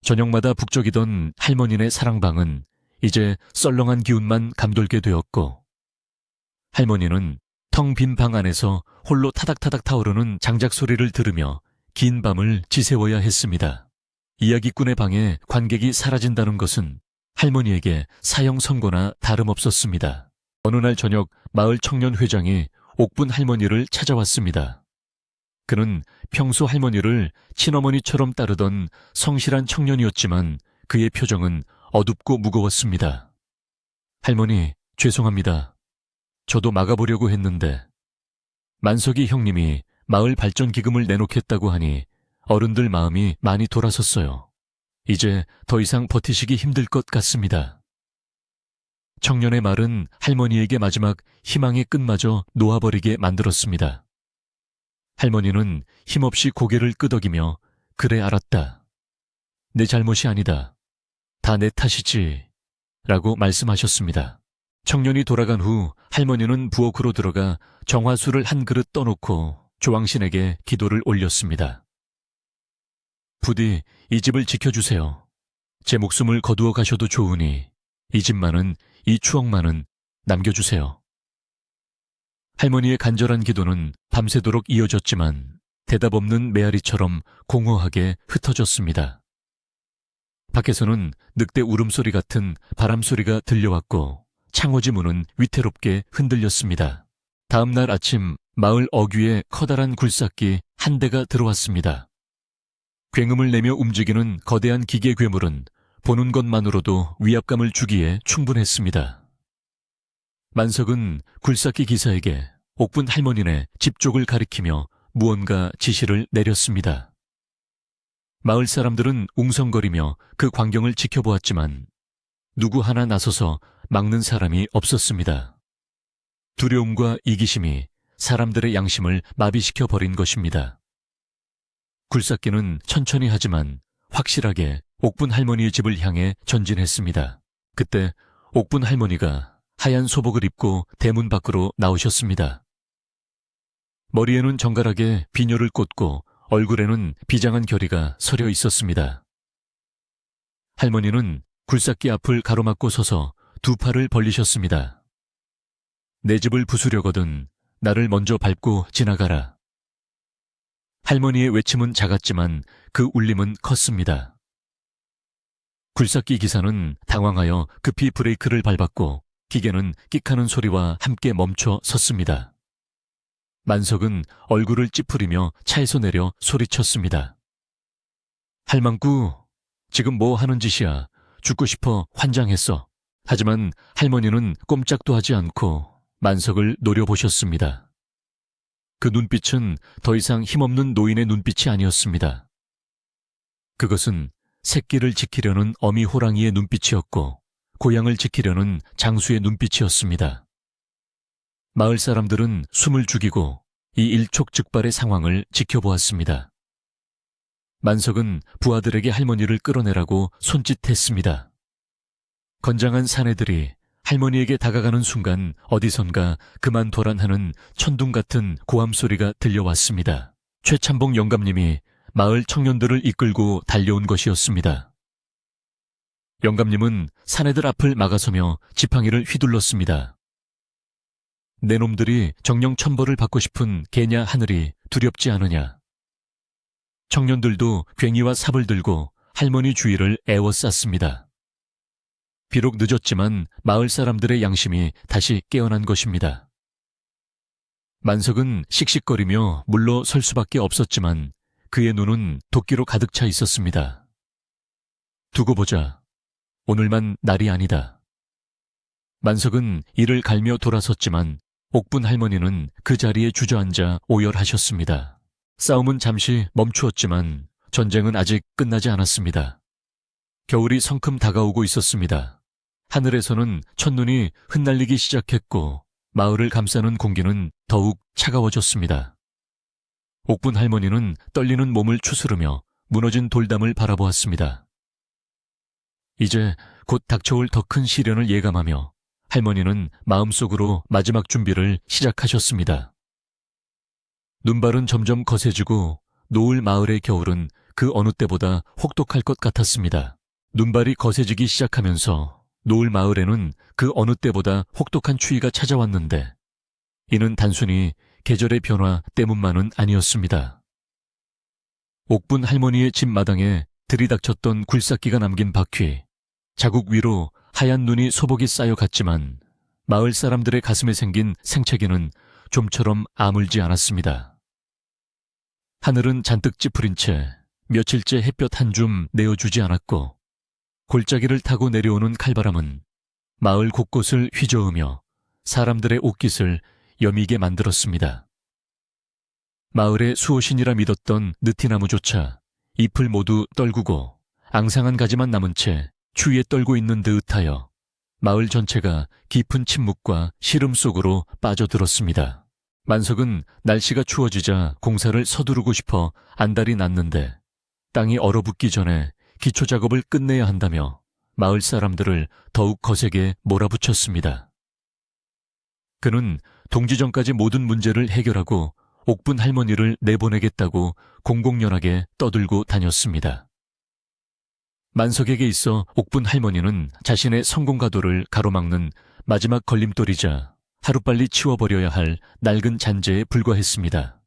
저녁마다 북적이던 할머니네 사랑방은 이제 썰렁한 기운만 감돌게 되었고 할머니는 텅 빈 방 안에서 홀로 타닥타닥 타오르는 장작 소리를 들으며 긴 밤을 지새워야 했습니다. 이야기꾼의 방에 관객이 사라진다는 것은 할머니에게 사형 선고나 다름없었습니다. 어느 날 저녁 마을 청년회장이 옥분 할머니를 찾아왔습니다. 그는 평소 할머니를 친어머니처럼 따르던 성실한 청년이었지만 그의 표정은 어둡고 무거웠습니다. 할머니, 죄송합니다. 저도 막아보려고 했는데 만석이 형님이 마을 발전 기금을 내놓겠다고 하니 어른들 마음이 많이 돌아섰어요. 이제 더 이상 버티시기 힘들 것 같습니다. 청년의 말은 할머니에게 마지막 희망의 끝마저 놓아버리게 만들었습니다. 할머니는 힘없이 고개를 끄덕이며 그래 알았다. 내 잘못이 아니다. 다 내 탓이지. 라고 말씀하셨습니다. 청년이 돌아간 후 할머니는 부엌으로 들어가 정화수를 한 그릇 떠놓고 조왕신에게 기도를 올렸습니다. 부디 이 집을 지켜주세요. 제 목숨을 거두어 가셔도 좋으니 이 집만은, 이 추억만은 남겨주세요. 할머니의 간절한 기도는 밤새도록 이어졌지만 대답 없는 메아리처럼 공허하게 흩어졌습니다. 밖에서는 늑대 울음소리 같은 바람소리가 들려왔고 창호지 문은 위태롭게 흔들렸습니다. 다음 날 아침 마을 어귀에 커다란 굴삭기 한 대가 들어왔습니다. 굉음을 내며 움직이는 거대한 기계 괴물은 보는 것만으로도 위압감을 주기에 충분했습니다. 만석은 굴삭기 기사에게 옥분 할머니네 집 쪽을 가리키며 무언가 지시를 내렸습니다. 마을 사람들은 웅성거리며 그 광경을 지켜보았지만 누구 하나 나서서 막는 사람이 없었습니다. 두려움과 이기심이 사람들의 양심을 마비시켜 버린 것입니다. 굴삭기는 천천히 하지만 확실하게 옥분 할머니의 집을 향해 전진했습니다. 그때 옥분 할머니가 하얀 소복을 입고 대문 밖으로 나오셨습니다. 머리에는 정갈하게 비녀를 꽂고 얼굴에는 비장한 결의가 서려 있었습니다. 할머니는 굴삭기 앞을 가로막고 서서 두 팔을 벌리셨습니다. 내 집을 부수려거든 나를 먼저 밟고 지나가라. 할머니의 외침은 작았지만 그 울림은 컸습니다. 굴삭기 기사는 당황하여 급히 브레이크를 밟았고 기계는 끽하는 소리와 함께 멈춰 섰습니다. 만석은 얼굴을 찌푸리며 차에서 내려 소리쳤습니다. 할망구, 지금 뭐 하는 짓이야. 죽고 싶어 환장했어. 하지만 할머니는 꼼짝도 하지 않고 만석을 노려보셨습니다. 그 눈빛은 더 이상 힘없는 노인의 눈빛이 아니었습니다. 그것은 새끼를 지키려는 어미 호랑이의 눈빛이었고 고향을 지키려는 장수의 눈빛이었습니다. 마을 사람들은 숨을 죽이고 이 일촉즉발의 상황을 지켜보았습니다. 만석은 부하들에게 할머니를 끌어내라고 손짓했습니다. 건장한 사내들이 할머니에게 다가가는 순간 어디선가 그만둬란 하는 천둥 같은 고함 소리가 들려왔습니다. 최참봉 영감님이 마을 청년들을 이끌고 달려온 것이었습니다. 영감님은 사내들 앞을 막아서며 지팡이를 휘둘렀습니다. 내 놈들이 정령 천벌을 받고 싶은 개냐 하늘이 두렵지 않으냐. 청년들도 괭이와 삽을 들고 할머니 주위를 애워쌌습니다. 비록 늦었지만 마을 사람들의 양심이 다시 깨어난 것입니다. 만석은 씩씩거리며 물러설 수밖에 없었지만 그의 눈은 도끼로 가득 차 있었습니다. 두고 보자. 오늘만 날이 아니다. 만석은 이를 갈며 돌아섰지만 옥분 할머니는 그 자리에 주저앉아 오열하셨습니다. 싸움은 잠시 멈추었지만 전쟁은 아직 끝나지 않았습니다. 겨울이 성큼 다가오고 있었습니다. 하늘에서는 첫눈이 흩날리기 시작했고 마을을 감싸는 공기는 더욱 차가워졌습니다. 옥분 할머니는 떨리는 몸을 추스르며 무너진 돌담을 바라보았습니다. 이제 곧 닥쳐올 더 큰 시련을 예감하며 할머니는 마음속으로 마지막 준비를 시작하셨습니다. 눈발은 점점 거세지고 노을 마을의 겨울은 그 어느 때보다 혹독할 것 같았습니다. 눈발이 거세지기 시작하면서 노을 마을에는 그 어느 때보다 혹독한 추위가 찾아왔는데 이는 단순히 계절의 변화 때문만은 아니었습니다. 옥분 할머니의 집 마당에 들이닥쳤던 굴삭기가 남긴 바퀴, 자국 위로 하얀 눈이 소복이 쌓여 갔지만 마을 사람들의 가슴에 생긴 생채기는 좀처럼 아물지 않았습니다. 하늘은 잔뜩 찌푸린 채 며칠째 햇볕 한 줌 내어주지 않았고 골짜기를 타고 내려오는 칼바람은 마을 곳곳을 휘저으며 사람들의 옷깃을 여미게 만들었습니다. 마을의 수호신이라 믿었던 느티나무조차 잎을 모두 떨구고 앙상한 가지만 남은 채 추위에 떨고 있는 듯하여 마을 전체가 깊은 침묵과 시름 속으로 빠져들었습니다. 만석은 날씨가 추워지자 공사를 서두르고 싶어 안달이 났는데 땅이 얼어붙기 전에 기초 작업을 끝내야 한다며 마을 사람들을 더욱 거세게 몰아붙였습니다. 그는 동지 전까지 모든 문제를 해결하고 옥분 할머니를 내보내겠다고 공공연하게 떠들고 다녔습니다. 만석에게 있어 옥분 할머니는 자신의 성공 가도를 가로막는 마지막 걸림돌이자 하루빨리 치워버려야 할 낡은 잔재에 불과했습니다.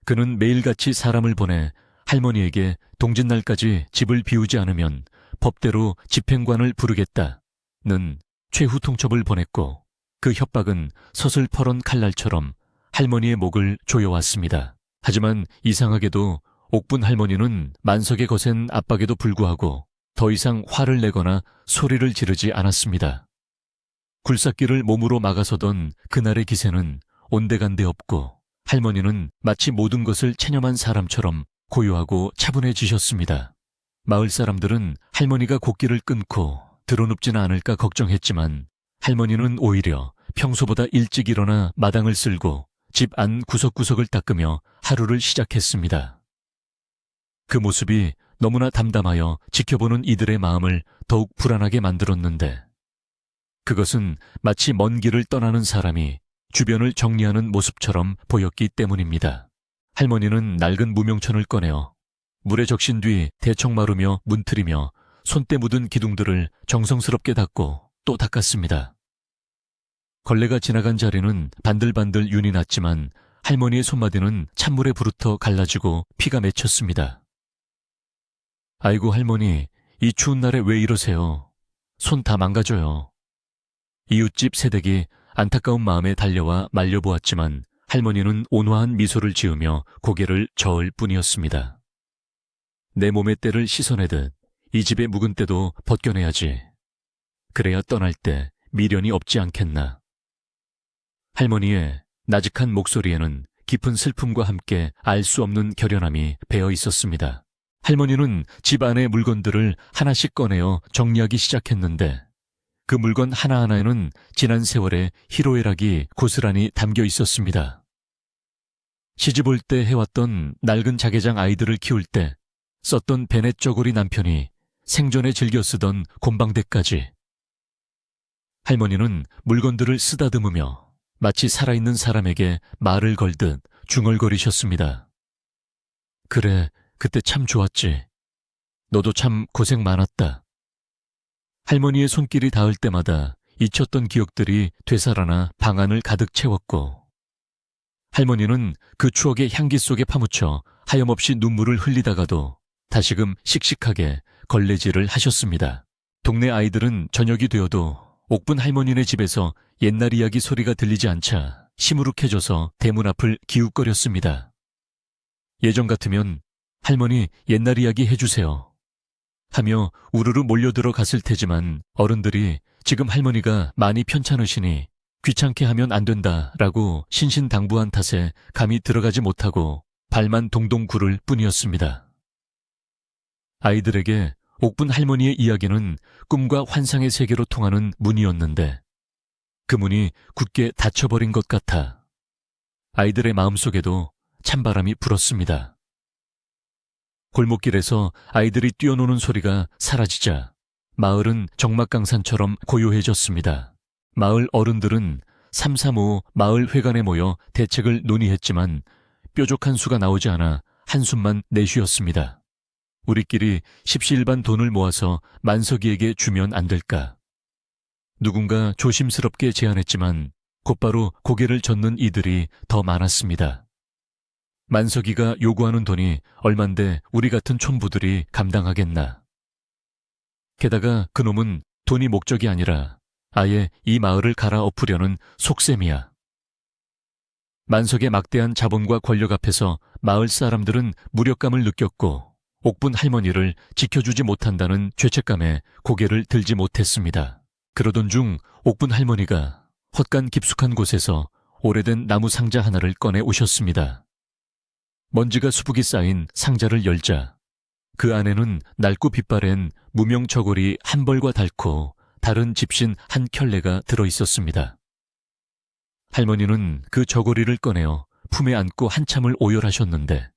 그는 매일같이 사람을 보내 할머니에게 동짓날까지 집을 비우지 않으면 법대로 집행관을 부르겠다는 최후 통첩을 보냈고 그 협박은 서슬퍼런 칼날처럼 할머니의 목을 조여왔습니다. 하지만 이상하게도 옥분 할머니는 만석의 거센 압박에도 불구하고 더 이상 화를 내거나 소리를 지르지 않았습니다. 굴삭기를 몸으로 막아서던 그날의 기세는 온데간데 없고 할머니는 마치 모든 것을 체념한 사람처럼 고요하고 차분해지셨습니다. 마을 사람들은 할머니가 곡기를 끊고 드러눕지는 않을까 걱정했지만 할머니는 오히려 평소보다 일찍 일어나 마당을 쓸고 집 안 구석구석을 닦으며 하루를 시작했습니다. 그 모습이 너무나 담담하여 지켜보는 이들의 마음을 더욱 불안하게 만들었는데 그것은 마치 먼 길을 떠나는 사람이 주변을 정리하는 모습처럼 보였기 때문입니다. 할머니는 낡은 무명천을 꺼내어 물에 적신 뒤 대청 마르며 문틀이며 손때 묻은 기둥들을 정성스럽게 닦고 또 닦았습니다. 걸레가 지나간 자리는 반들반들 윤이 났지만 할머니의 손마디는 찬물에 부르터 갈라지고 피가 맺혔습니다. 아이고 할머니, 이 추운 날에 왜 이러세요? 손 다 망가져요. 이웃집 새댁이 안타까운 마음에 달려와 말려보았지만 할머니는 온화한 미소를 지으며 고개를 저을 뿐이었습니다. 내 몸의 때를 씻어내듯 이 집의 묵은 때도 벗겨내야지. 그래야 떠날 때 미련이 없지 않겠나. 할머니의 나직한 목소리에는 깊은 슬픔과 함께 알 수 없는 결연함이 배어 있었습니다. 할머니는 집 안의 물건들을 하나씩 꺼내어 정리하기 시작했는데 그 물건 하나하나에는 지난 세월의 희로애락이 고스란히 담겨 있었습니다. 시집 올 때 해왔던 낡은 자개장 아이들을 키울 때 썼던 베넷 저고리 남편이 생전에 즐겨 쓰던 곰방대까지. 할머니는 물건들을 쓰다듬으며 마치 살아있는 사람에게 말을 걸듯 중얼거리셨습니다. 그래, 그때 참 좋았지. 너도 참 고생 많았다. 할머니의 손길이 닿을 때마다 잊혔던 기억들이 되살아나 방 안을 가득 채웠고 할머니는 그 추억의 향기 속에 파묻혀 하염없이 눈물을 흘리다가도 다시금 씩씩하게 걸레질을 하셨습니다. 동네 아이들은 저녁이 되어도 옥분 할머니네 집에서 옛날 이야기 소리가 들리지 않자 시무룩해져서 대문 앞을 기웃거렸습니다. 예전 같으면 할머니 옛날 이야기 해주세요 하며 우르르 몰려들어 갔을 테지만 어른들이 지금 할머니가 많이 편찮으시니 귀찮게 하면 안 된다라고 신신당부한 탓에 감히 들어가지 못하고 발만 동동 구를 뿐이었습니다. 아이들에게 옥분 할머니의 이야기는 꿈과 환상의 세계로 통하는 문이었는데 그 문이 굳게 닫혀버린 것 같아 아이들의 마음속에도 찬바람이 불었습니다. 골목길에서 아이들이 뛰어노는 소리가 사라지자 마을은 적막강산처럼 고요해졌습니다. 마을 어른들은 335 마을회관에 모여 대책을 논의했지만 뾰족한 수가 나오지 않아 한숨만 내쉬었습니다. 우리끼리 십시일반 돈을 모아서 만석이에게 주면 안 될까? 누군가 조심스럽게 제안했지만 곧바로 고개를 젓는 이들이 더 많았습니다. 만석이가 요구하는 돈이 얼만데 우리 같은 촌부들이 감당하겠나. 게다가 그놈은 돈이 목적이 아니라 아예 이 마을을 갈아엎으려는 속셈이야. 만석의 막대한 자본과 권력 앞에서 마을 사람들은 무력감을 느꼈고 옥분 할머니를 지켜주지 못한다는 죄책감에 고개를 들지 못했습니다. 그러던 중 옥분 할머니가 헛간 깊숙한 곳에서 오래된 나무 상자 하나를 꺼내 오셨습니다. 먼지가 수북이 쌓인 상자를 열자 그 안에는 낡고 빛바랜 무명 저고리 한 벌과 닳고 다른 집신 한 켤레가 들어있었습니다. 할머니는 그 저고리를 꺼내어 품에 안고 한참을 오열하셨는데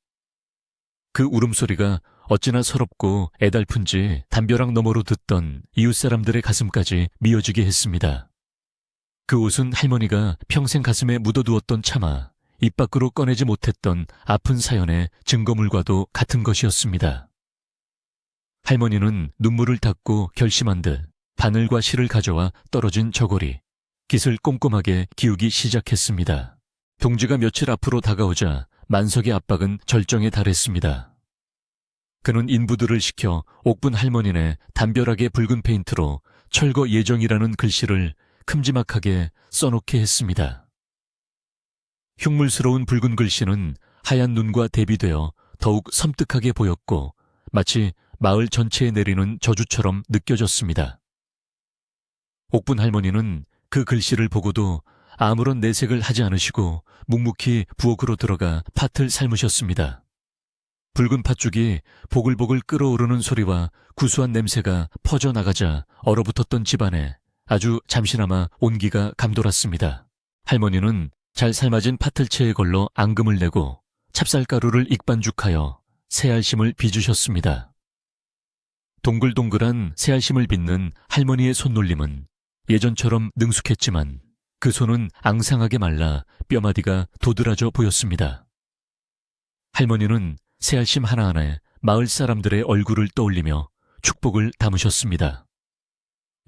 그 울음소리가 어찌나 서럽고 애달픈지 담벼락 너머로 듣던 이웃 사람들의 가슴까지 미어지게 했습니다. 그 옷은 할머니가 평생 가슴에 묻어두었던 차마 입 밖으로 꺼내지 못했던 아픈 사연의 증거물과도 같은 것이었습니다. 할머니는 눈물을 닦고 결심한 듯 바늘과 실을 가져와 떨어진 저고리, 깃을 꼼꼼하게 기우기 시작했습니다. 동지가 며칠 앞으로 다가오자 만석의 압박은 절정에 달했습니다. 그는 인부들을 시켜 옥분 할머니네 담벼락의 붉은 페인트로 철거 예정이라는 글씨를 큼지막하게 써놓게 했습니다. 흉물스러운 붉은 글씨는 하얀 눈과 대비되어 더욱 섬뜩하게 보였고 마치 마을 전체에 내리는 저주처럼 느껴졌습니다. 옥분 할머니는 그 글씨를 보고도 아무런 내색을 하지 않으시고 묵묵히 부엌으로 들어가 팥을 삶으셨습니다. 붉은 팥죽이 보글보글 끓어오르는 소리와 구수한 냄새가 퍼져나가자 얼어붙었던 집안에 아주 잠시나마 온기가 감돌았습니다. 할머니는 잘 삶아진 팥을채에 걸러 앙금을 내고 찹쌀가루를 익반죽하여 새알심을 빚으셨습니다. 동글동글한 새알심을 빚는 할머니의 손놀림은 예전처럼 능숙했지만 그 손은 앙상하게 말라 뼈마디가 도드라져 보였습니다. 할머니는 새알심 하나하나에 마을 사람들의 얼굴을 떠올리며 축복을 담으셨습니다.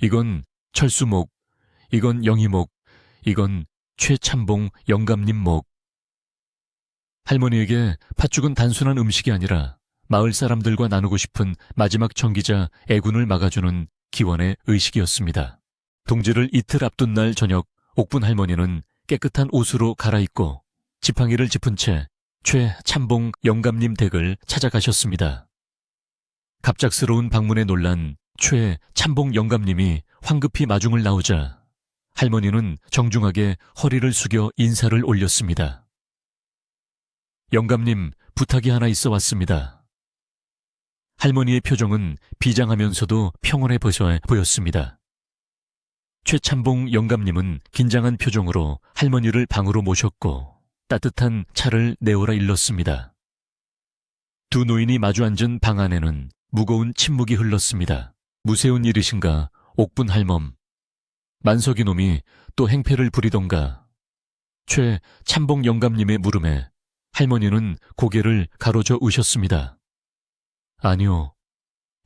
이건 철수목, 이건 영희목, 이건 최참봉 영감님 목. 할머니에게 팥죽은 단순한 음식이 아니라 마을 사람들과 나누고 싶은 마지막 청기자 애군을 막아주는 기원의 의식이었습니다. 동지를 이틀 앞둔 날 저녁 옥분 할머니는 깨끗한 옷으로 갈아입고 지팡이를 짚은 채 최참봉 영감님 댁을 찾아가셨습니다. 갑작스러운 방문에 놀란 최참봉 영감님이 황급히 마중을 나오자 할머니는 정중하게 허리를 숙여 인사를 올렸습니다. 영감님, 부탁이 하나 있어 왔습니다. 할머니의 표정은 비장하면서도 평온해 보였습니다. 최참봉 영감님은 긴장한 표정으로 할머니를 방으로 모셨고 따뜻한 차를 내오라 일렀습니다. 두 노인이 마주 앉은 방 안에는 무거운 침묵이 흘렀습니다. 무세운 일이신가, 옥분 할멈. 만석이 놈이 또 행패를 부리던가. 최참봉 영감님의 물음에 할머니는 고개를 가로저 으셨습니다. 아니요,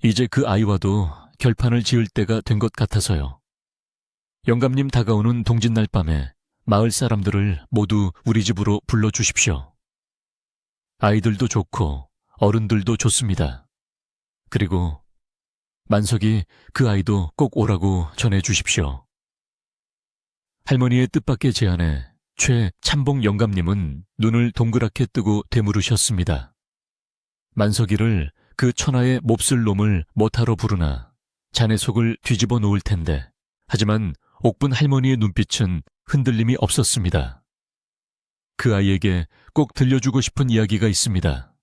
이제 그 아이와도 결판을 지을 때가 된 것 같아서요. 영감님 다가오는 동짓날 밤에 마을 사람들을 모두 우리 집으로 불러주십시오. 아이들도 좋고 어른들도 좋습니다. 그리고 만석이 그 아이도 꼭 오라고 전해 주십시오. 할머니의 뜻밖의 제안에 최참봉 영감님은 눈을 동그랗게 뜨고 되물으셨습니다. 만석이를 그 천하의 몹쓸 놈을 못하러 부르나 자네 속을 뒤집어 놓을 텐데. 하지만 옥분 할머니의 눈빛은 흔들림이 없었습니다. 그 아이에게 꼭 들려주고 싶은 이야기가 있습니다.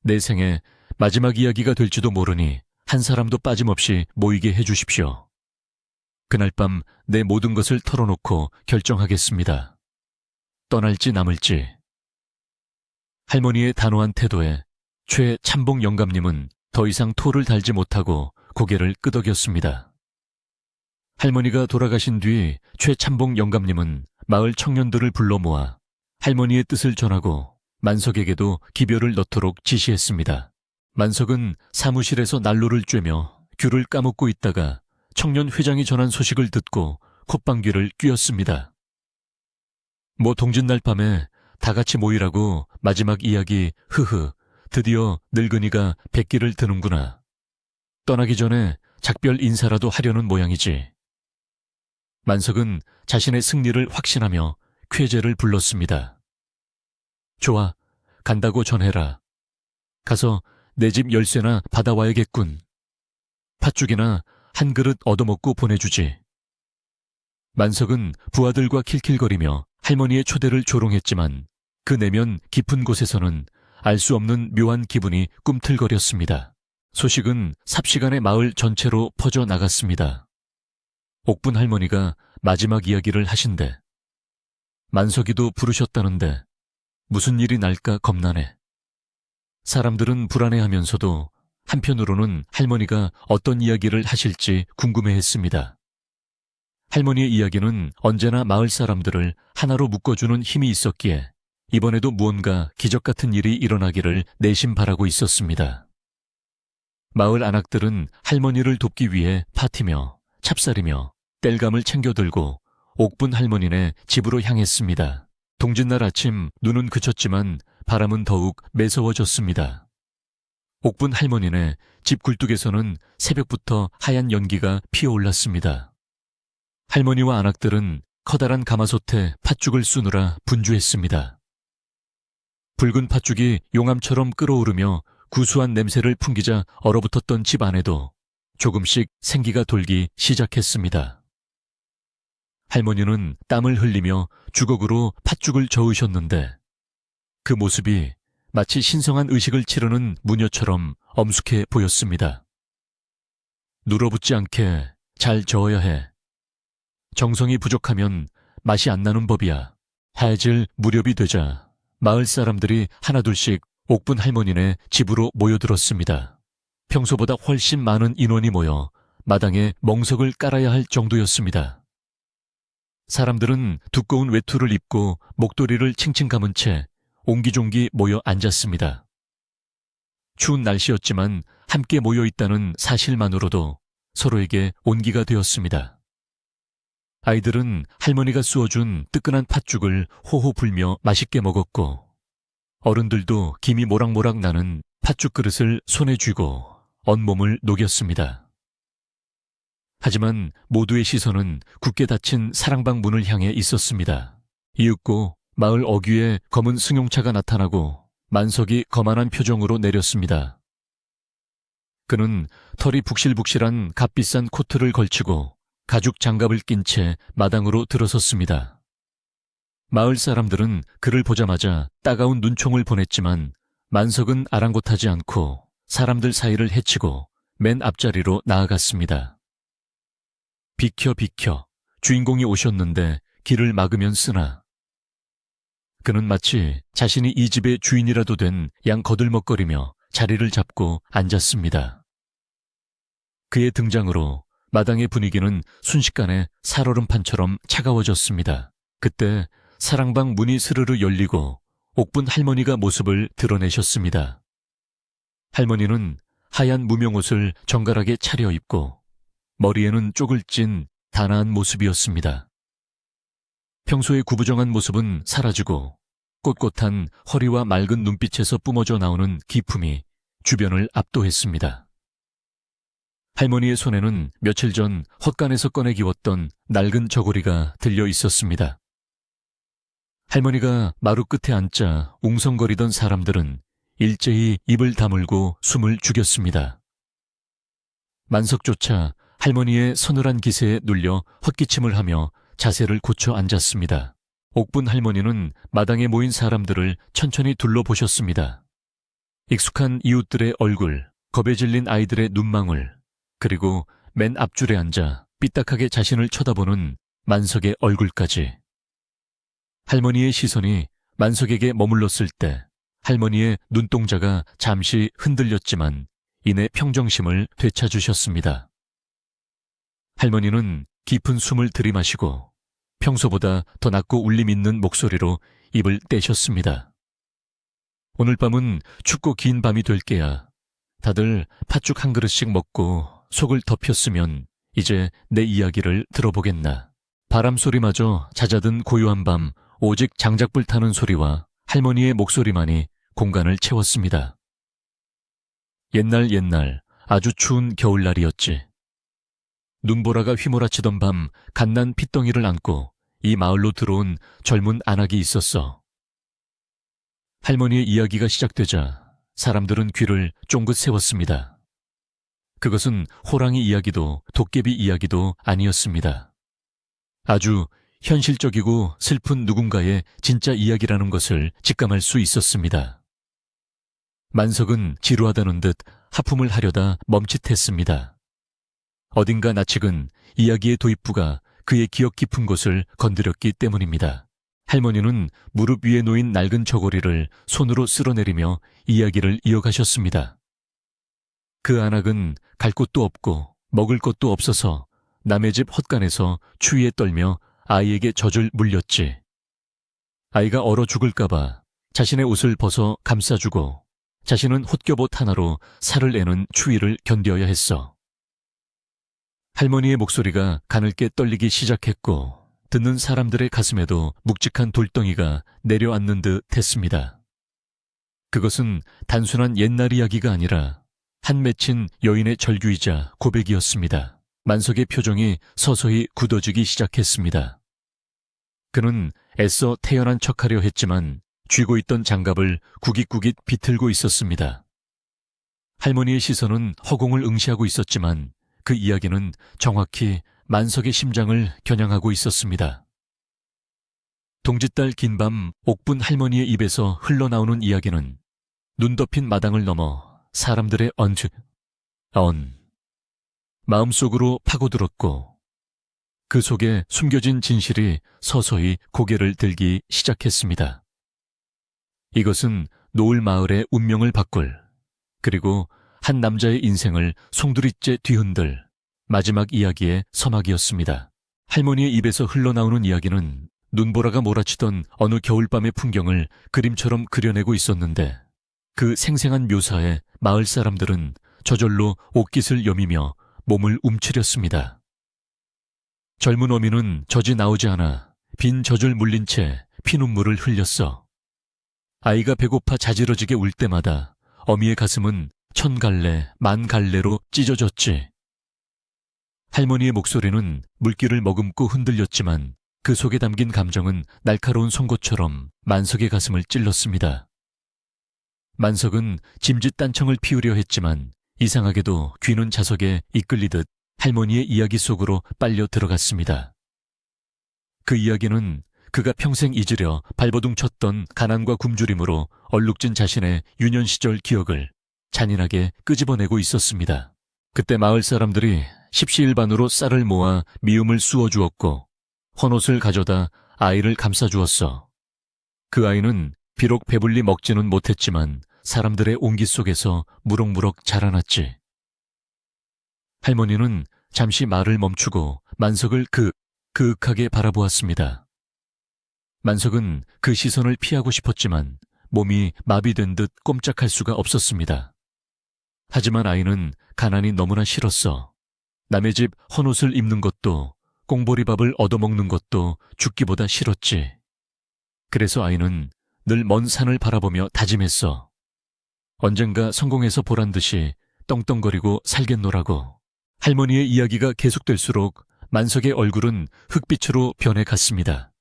내 생애 마지막 이야기가 될지도 모르니 한 사람도 빠짐없이 모이게 해주십시오. 그날 밤 내 모든 것을 털어놓고 결정하겠습니다. 떠날지 남을지. 할머니의 단호한 태도에 최참봉 영감님은 더 이상 토를 달지 못하고 고개를 끄덕였습니다. 할머니가 돌아가신 뒤 최참봉 영감님은 마을 청년들을 불러 모아 할머니의 뜻을 전하고 만석에게도 기별을 넣도록 지시했습니다. 만석은 사무실에서 난로를 쬐며 귤을 까먹고 있다가 청년 회장이 전한 소식을 듣고 콧방귀를 뀌었습니다. 뭐 동짓날 밤에 다 같이 모이라고 마지막 이야기 흐흐 드디어 늙은이가 백기를 드는구나. 떠나기 전에 작별 인사라도 하려는 모양이지. 만석은 자신의 승리를 확신하며 쾌재를 불렀습니다. 좋아, 간다고 전해라. 가서 내 집 열쇠나 받아와야겠군. 팥죽이나 한 그릇 얻어먹고 보내주지. 만석은 부하들과 킬킬거리며 할머니의 초대를 조롱했지만 그 내면 깊은 곳에서는 알 수 없는 묘한 기분이 꿈틀거렸습니다. 소식은 삽시간에 마을 전체로 퍼져나갔습니다. 옥분 할머니가 마지막 이야기를 하신대. 만석이도 부르셨다는데 무슨 일이 날까 겁나네. 사람들은 불안해하면서도 한편으로는 할머니가 어떤 이야기를 하실지 궁금해했습니다. 할머니의 이야기는 언제나 마을 사람들을 하나로 묶어주는 힘이 있었기에 이번에도 무언가 기적 같은 일이 일어나기를 내심 바라고 있었습니다. 마을 안악들은 할머니를 돕기 위해 파티며 찹쌀이며 땔감을 챙겨들고 옥분 할머니네 집으로 향했습니다. 동짓날 아침 눈은 그쳤지만 바람은 더욱 매서워졌습니다. 옥분 할머니네 집 굴뚝에서는 새벽부터 하얀 연기가 피어올랐습니다. 할머니와 안악들은 커다란 가마솥에 팥죽을 쑤느라 분주했습니다. 붉은 팥죽이 용암처럼 끓어오르며 구수한 냄새를 풍기자 얼어붙었던 집 안에도 조금씩 생기가 돌기 시작했습니다. 할머니는 땀을 흘리며 주걱으로 팥죽을 저으셨는데 그 모습이 마치 신성한 의식을 치르는 무녀처럼 엄숙해 보였습니다. 눌어붙지 않게 잘 저어야 해. 정성이 부족하면 맛이 안 나는 법이야. 해질 무렵이 되자 마을 사람들이 하나둘씩 옥분 할머니네 집으로 모여들었습니다. 평소보다 훨씬 많은 인원이 모여 마당에 멍석을 깔아야 할 정도였습니다. 사람들은 두꺼운 외투를 입고 목도리를 칭칭 감은 채 옹기종기 모여 앉았습니다. 추운 날씨였지만 함께 모여 있다는 사실만으로도 서로에게 온기가 되었습니다. 아이들은 할머니가 쑤어준 뜨끈한 팥죽을 호호 불며 맛있게 먹었고 어른들도 김이 모락모락 나는 팥죽 그릇을 손에 쥐고 온몸을 녹였습니다. 하지만 모두의 시선은 굳게 닫힌 사랑방 문을 향해 있었습니다. 이윽고 마을 어귀에 검은 승용차가 나타나고 만석이 거만한 표정으로 내렸습니다. 그는 털이 북실북실한 값비싼 코트를 걸치고 가죽 장갑을 낀 채 마당으로 들어섰습니다. 마을 사람들은 그를 보자마자 따가운 눈총을 보냈지만 만석은 아랑곳하지 않고 사람들 사이를 헤치고 맨 앞자리로 나아갔습니다. 비켜 비켜, 주인공이 오셨는데 길을 막으면 쓰나. 그는 마치 자신이 이 집의 주인이라도 된 양 거들먹거리며 자리를 잡고 앉았습니다. 그의 등장으로 마당의 분위기는 순식간에 살얼음판처럼 차가워졌습니다. 그때 사랑방 문이 스르르 열리고 옥분 할머니가 모습을 드러내셨습니다. 할머니는 하얀 무명옷을 정갈하게 차려입고 머리에는 쪽을 찐 단아한 모습이었습니다. 평소의 구부정한 모습은 사라지고 꼿꼿한 허리와 맑은 눈빛에서 뿜어져 나오는 기품이 주변을 압도했습니다. 할머니의 손에는 며칠 전 헛간에서 꺼내 기웠던 낡은 저고리가 들려 있었습니다. 할머니가 마루 끝에 앉자 웅성거리던 사람들은 일제히 입을 다물고 숨을 죽였습니다. 만석조차 할머니의 서늘한 기세에 눌려 헛기침을 하며 자세를 고쳐 앉았습니다. 옥분 할머니는 마당에 모인 사람들을 천천히 둘러보셨습니다. 익숙한 이웃들의 얼굴, 겁에 질린 아이들의 눈망울, 그리고 맨 앞줄에 앉아 삐딱하게 자신을 쳐다보는 만석의 얼굴까지. 할머니의 시선이 만석에게 머물렀을 때 할머니의 눈동자가 잠시 흔들렸지만 이내 평정심을 되찾으셨습니다. 할머니는 깊은 숨을 들이마시고 평소보다 더 낮고 울림 있는 목소리로 입을 떼셨습니다. 오늘 밤은 춥고 긴 밤이 될 게야. 다들 팥죽 한 그릇씩 먹고 속을 덮였으면 이제 내 이야기를 들어보겠나. 바람소리마저 잦아든 고요한 밤, 오직 장작불 타는 소리와 할머니의 목소리만이 공간을 채웠습니다. 옛날 아주 추운 겨울날이었지. 눈보라가 휘몰아치던 밤 갓난 핏덩이를 안고 이 마을로 들어온 젊은 아낙이 있었어. 할머니의 이야기가 시작되자 사람들은 귀를 쫑긋 세웠습니다. 그것은 호랑이 이야기도 도깨비 이야기도 아니었습니다. 아주 현실적이고 슬픈 누군가의 진짜 이야기라는 것을 직감할 수 있었습니다. 만석은 지루하다는 듯 하품을 하려다 멈칫했습니다. 어딘가 낯익은 이야기의 도입부가 그의 기억 깊은 곳을 건드렸기 때문입니다. 할머니는 무릎 위에 놓인 낡은 저고리를 손으로 쓸어내리며 이야기를 이어가셨습니다. 그 안악은 갈 곳도 없고 먹을 것도 없어서 남의 집 헛간에서 추위에 떨며 아이에게 젖을 물렸지. 아이가 얼어 죽을까봐 자신의 옷을 벗어 감싸주고 자신은 헛겹옷 하나로 살을 내는 추위를 견뎌야 했어. 할머니의 목소리가 가늘게 떨리기 시작했고 듣는 사람들의 가슴에도 묵직한 돌덩이가 내려앉는 듯 했습니다. 그것은 단순한 옛날 이야기가 아니라 한 맺힌 여인의 절규이자 고백이었습니다. 만석의 표정이 서서히 굳어지기 시작했습니다. 그는 애써 태연한 척하려 했지만 쥐고 있던 장갑을 구깃구깃 비틀고 있었습니다. 할머니의 시선은 허공을 응시하고 있었지만 그 이야기는 정확히 만석의 심장을 겨냥하고 있었습니다. 동짓달 긴 밤 옥분 할머니의 입에서 흘러나오는 이야기는 눈 덮인 마당을 넘어 사람들의 마음속으로 파고들었고 그 속에 숨겨진 진실이 서서히 고개를 들기 시작했습니다. 이것은 노을 마을의 운명을 바꿀, 그리고 한 남자의 인생을 송두리째 뒤흔들 마지막 이야기의 서막이었습니다. 할머니의 입에서 흘러나오는 이야기는 눈보라가 몰아치던 어느 겨울밤의 풍경을 그림처럼 그려내고 있었는데 그 생생한 묘사에 마을 사람들은 저절로 옷깃을 여미며 몸을 움츠렸습니다. 젊은 어미는 젖이 나오지 않아 빈 젖을 물린 채 피눈물을 흘렸어. 아이가 배고파 자지러지게 울 때마다 어미의 가슴은 1000갈래, 10,000갈래로 찢어졌지. 할머니의 목소리는 물기를 머금고 흔들렸지만 그 속에 담긴 감정은 날카로운 송곳처럼 만석의 가슴을 찔렀습니다. 만석은 짐짓 딴청을 피우려 했지만 이상하게도 귀는 자석에 이끌리듯 할머니의 이야기 속으로 빨려 들어갔습니다. 그 이야기는 그가 평생 잊으려 발버둥 쳤던 가난과 굶주림으로 얼룩진 자신의 유년 시절 기억을 잔인하게 끄집어내고 있었습니다. 그때 마을 사람들이 십시일반으로 쌀을 모아 미움을 쑤어주었고 헌옷을 가져다 아이를 감싸주었어. 그 아이는 비록 배불리 먹지는 못했지만 사람들의 온기 속에서 무럭무럭 자라났지. 할머니는 잠시 말을 멈추고 만석을 그윽하게 바라보았습니다. 만석은 그 시선을 피하고 싶었지만 몸이 마비된 듯 꼼짝할 수가 없었습니다. 하지만 아이는 가난이 너무나 싫었어. 남의 집 헌옷을 입는 것도 꽁보리밥을 얻어먹는 것도 죽기보다 싫었지. 그래서 아이는 늘 먼 산을 바라보며 다짐했어. 언젠가 성공해서 보란 듯이 떵떵거리고 살겠노라고. 할머니의 이야기가 계속될수록 만석의 얼굴은 흙빛으로 변해갔습니다.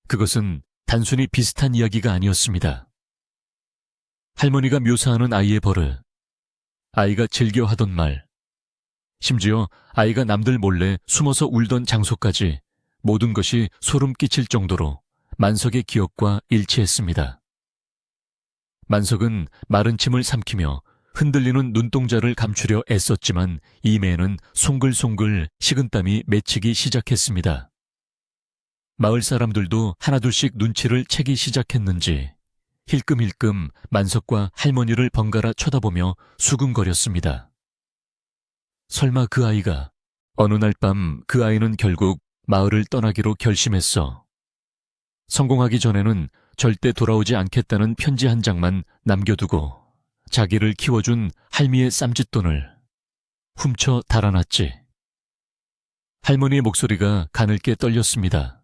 그것은 단순히 비슷한 이야기가 아니었습니다. 할머니가 묘사하는 아이의 버릇, 아이가 즐겨 하던 말, 심지어 아이가 남들 몰래 숨어서 울던 장소까지 모든 것이 소름 끼칠 정도로 만석의 기억과 일치했습니다. 만석은 마른 침을 삼키며 흔들리는 눈동자를 감추려 애썼지만 이매에는 송글송글 식은땀이 맺히기 시작했습니다. 마을 사람들도 하나둘씩 눈치를 채기 시작했는지 힐끔힐끔 만석과 할머니를 번갈아 쳐다보며 수근거렸습니다. 설마 그 아이가, 어느 날 밤 그 아이는 결국 마을을 떠나기로 결심했어. 성공하기 전에는 절대 돌아오지 않겠다는 편지 한 장만 남겨두고 자기를 키워준 할미의 쌈짓돈을 훔쳐 달아났지. 할머니의 목소리가 가늘게 떨렸습니다.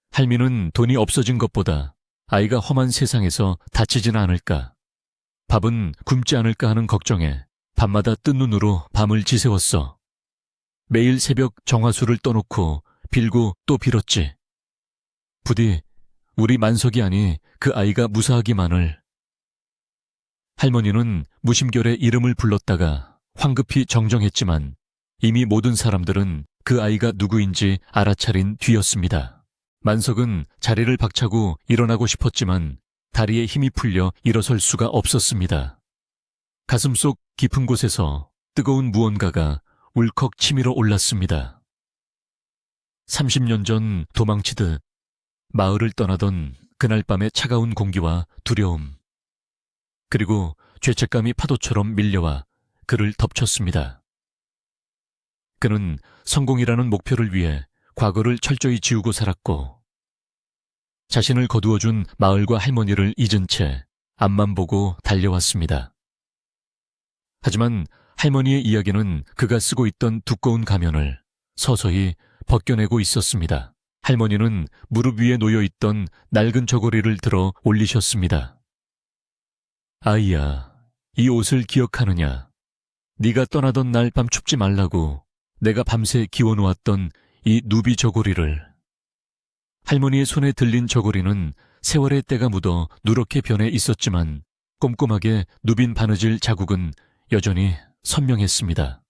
할미는 돈이 없어진 것보다 아이가 험한 세상에서 다치지는 않을까, 밥은 굶지 않을까 하는 걱정에 밤마다 뜬 눈으로 밤을 지새웠어. 매일 새벽 정화수를 떠놓고 빌고 또 빌었지. 부디 우리 만석이 아니 그 아이가 무사하기만을. 할머니는 무심결에 이름을 불렀다가 황급히 정정했지만 이미 모든 사람들은 그 아이가 누구인지 알아차린 뒤였습니다. 만석은 자리를 박차고 일어나고 싶었지만 다리에 힘이 풀려 일어설 수가 없었습니다. 가슴속 깊은 곳에서 뜨거운 무언가가 울컥 치밀어 올랐습니다. 30년 전 도망치듯 마을을 떠나던 그날 밤의 차가운 공기와 두려움, 그리고 죄책감이 파도처럼 밀려와 그를 덮쳤습니다. 그는 성공이라는 목표를 위해 과거를 철저히 지우고 살았고 자신을 거두어준 마을과 할머니를 잊은 채 앞만 보고 달려왔습니다. 하지만 할머니의 이야기는 그가 쓰고 있던 두꺼운 가면을 서서히 벗겨내고 있었습니다. 할머니는 무릎 위에 놓여있던 낡은 저고리를 들어 올리셨습니다. 아이야, 이 옷을 기억하느냐? 네가 떠나던 날 밤 춥지 말라고 내가 밤새 기워놓았던 이 누비 저고리를. 할머니의 손에 들린 저고리는 세월의 때가 묻어 누렇게 변해 있었지만 꼼꼼하게 누빈 바느질 자국은 여전히 선명했습니다.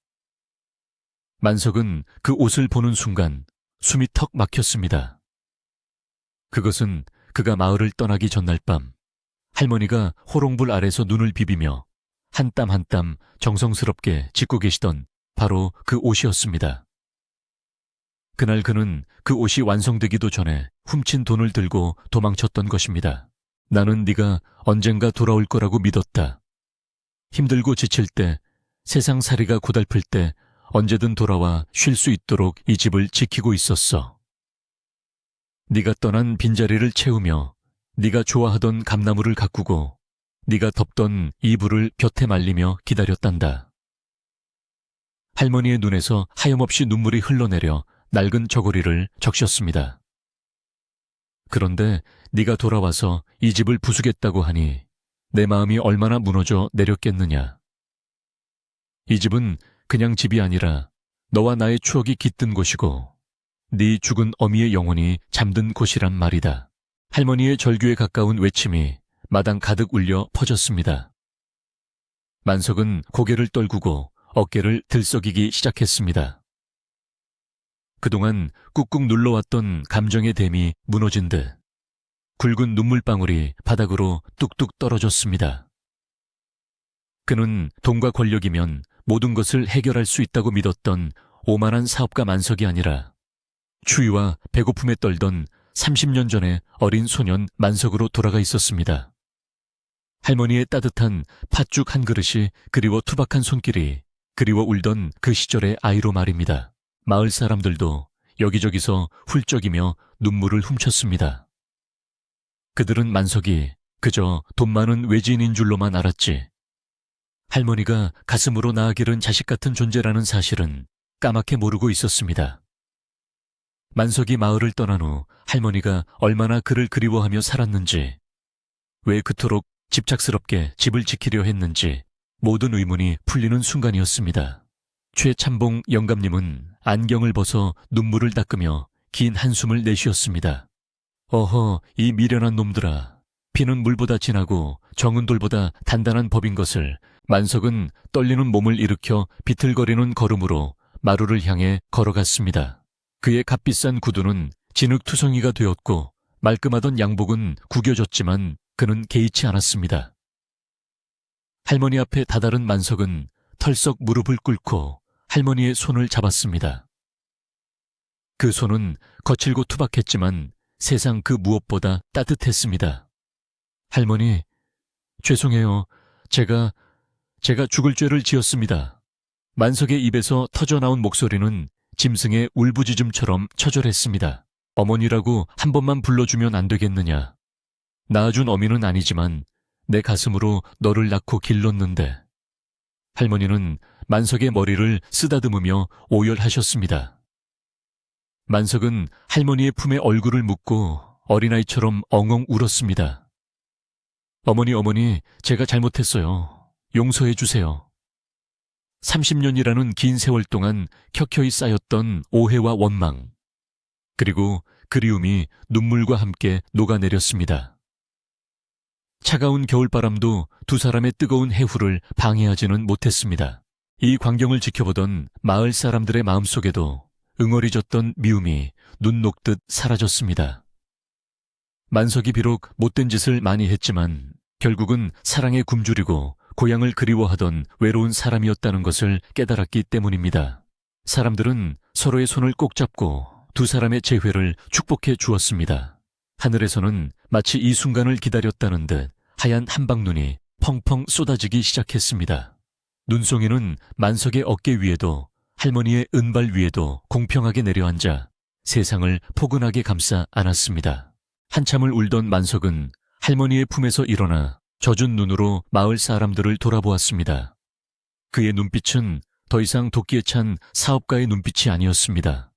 만석은 그 옷을 보는 순간 숨이 턱 막혔습니다. 그것은 그가 마을을 떠나기 전날 밤 할머니가 호롱불 아래서 눈을 비비며 한 땀 한 땀 정성스럽게 짚고 계시던 바로 그 옷이었습니다. 그날 그는 그 옷이 완성되기도 전에 훔친 돈을 들고 도망쳤던 것입니다. 나는 네가 언젠가 돌아올 거라고 믿었다. 힘들고 지칠 때, 세상살이가 고달플 때 언제든 돌아와 쉴 수 있도록 이 집을 지키고 있었어. 네가 떠난 빈자리를 채우며 네가 좋아하던 감나무를 가꾸고 네가 덮던 이불을 곁에 말리며 기다렸단다. 할머니의 눈에서 하염없이 눈물이 흘러내려 낡은 저고리를 적셨습니다. 그런데 네가 돌아와서 이 집을 부수겠다고 하니 내 마음이 얼마나 무너져 내렸겠느냐. 이 집은 그냥 집이 아니라 너와 나의 추억이 깃든 곳이고 네 죽은 어미의 영혼이 잠든 곳이란 말이다. 할머니의 절규에 가까운 외침이 마당 가득 울려 퍼졌습니다. 만석은 고개를 떨구고 어깨를 들썩이기 시작했습니다. 그동안 꾹꾹 눌러왔던 감정의 댐이 무너진 듯 굵은 눈물방울이 바닥으로 뚝뚝 떨어졌습니다. 그는 돈과 권력이면 모든 것을 해결할 수 있다고 믿었던 오만한 사업가 만석이 아니라 추위와 배고픔에 떨던 30년 전의 어린 소년 만석으로 돌아가 있었습니다. 할머니의 따뜻한 팥죽 한 그릇이 그리워 투박한 손길이 그리워 울던 그 시절의 아이로 말입니다. 마을 사람들도 여기저기서 훌쩍이며 눈물을 훔쳤습니다. 그들은 만석이 그저 돈 많은 외지인인 줄로만 알았지. 할머니가 가슴으로 낳아 기른 자식 같은 존재라는 사실은 까맣게 모르고 있었습니다. 만석이 마을을 떠난 후 할머니가 얼마나 그를 그리워하며 살았는지, 왜 그토록 집착스럽게 집을 지키려 했는지 모든 의문이 풀리는 순간이었습니다. 최참봉 영감님은 안경을 벗어 눈물을 닦으며 긴 한숨을 내쉬었습니다. 어허, 이 미련한 놈들아. 피는 물보다 진하고 정은 돌보다 단단한 법인 것을. 만석은 떨리는 몸을 일으켜 비틀거리는 걸음으로 마루를 향해 걸어갔습니다. 그의 값비싼 구두는 진흙투성이가 되었고 말끔하던 양복은 구겨졌지만 그는 개의치 않았습니다. 할머니 앞에 다다른 만석은 털썩 무릎을 꿇고 할머니의 손을 잡았습니다. 그 손은 거칠고 투박했지만 세상 그 무엇보다 따뜻했습니다. 할머니, 죄송해요. 제가 죽을 죄를 지었습니다. 만석의 입에서 터져나온 목소리는 짐승의 울부짖음처럼 처절했습니다. 어머니라고 한 번만 불러주면 안 되겠느냐. 낳아준 어미는 아니지만 내 가슴으로 너를 낳고 길렀는데. 할머니는 만석의 머리를 쓰다듬으며 오열하셨습니다. 만석은 할머니의 품에 얼굴을 묻고 어린아이처럼 엉엉 울었습니다. 어머니, 제가 잘못했어요. 용서해 주세요. 30년이라는 긴 세월 동안 켜켜이 쌓였던 오해와 원망, 그리고 그리움이 눈물과 함께 녹아내렸습니다. 차가운 겨울바람도 두 사람의 뜨거운 해후를 방해하지는 못했습니다. 이 광경을 지켜보던 마을 사람들의 마음속에도 응어리졌던 미움이 눈 녹듯 사라졌습니다. 만석이 비록 못된 짓을 많이 했지만 결국은 사랑에 굶주리고 고향을 그리워하던 외로운 사람이었다는 것을 깨달았기 때문입니다. 사람들은 서로의 손을 꼭 잡고 두 사람의 재회를 축복해 주었습니다. 하늘에서는 마치 이 순간을 기다렸다는 듯 하얀 한방눈이 펑펑 쏟아지기 시작했습니다. 눈송이는 만석의 어깨 위에도 할머니의 은발 위에도 공평하게 내려앉아 세상을 포근하게 감싸 안았습니다. 한참을 울던 만석은 할머니의 품에서 일어나 젖은 눈으로 마을 사람들을 돌아보았습니다. 그의 눈빛은 더 이상 도끼에 찬 사업가의 눈빛이 아니었습니다.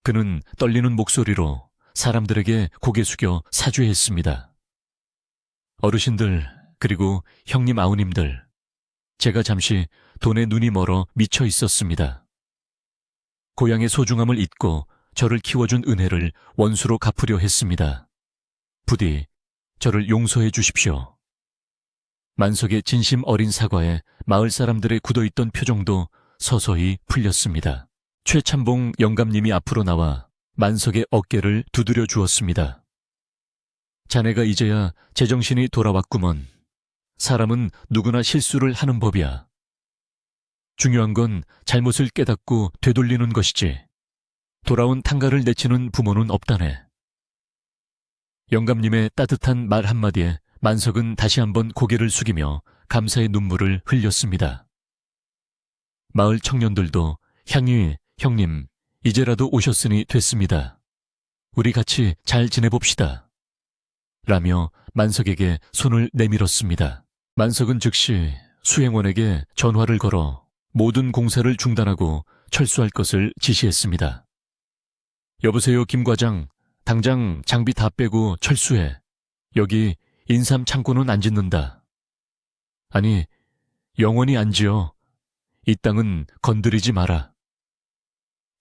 그는 떨리는 목소리로 사람들에게 고개 숙여 사죄했습니다. 어르신들, 그리고 형님 아우님들, 제가 잠시 돈에 눈이 멀어 미쳐 있었습니다. 고향의 소중함을 잊고 저를 키워준 은혜를 원수로 갚으려 했습니다. 부디 저를 용서해 주십시오. 만석의 진심 어린 사과에 마을 사람들의 굳어있던 표정도 서서히 풀렸습니다. 최참봉 영감님이 앞으로 나와 만석의 어깨를 두드려 주었습니다. 자네가 이제야 제정신이 돌아왔구먼. 사람은 누구나 실수를 하는 법이야. 중요한 건 잘못을 깨닫고 되돌리는 것이지. 돌아온 탕가를 내치는 부모는 없다네. 영감님의 따뜻한 말 한마디에 만석은 다시 한번 고개를 숙이며 감사의 눈물을 흘렸습니다. 마을 청년들도 향이, 형님, 이제라도 오셨으니 됐습니다. 우리 같이 잘 지내봅시다. 라며 만석에게 손을 내밀었습니다. 만석은 즉시 수행원에게 전화를 걸어 모든 공사를 중단하고 철수할 것을 지시했습니다. 여보세요, 김 과장. 당장 장비 다 빼고 철수해. 여기 인삼 창고는 안 짓는다. 아니, 영원히 안 지어. 이 땅은 건드리지 마라.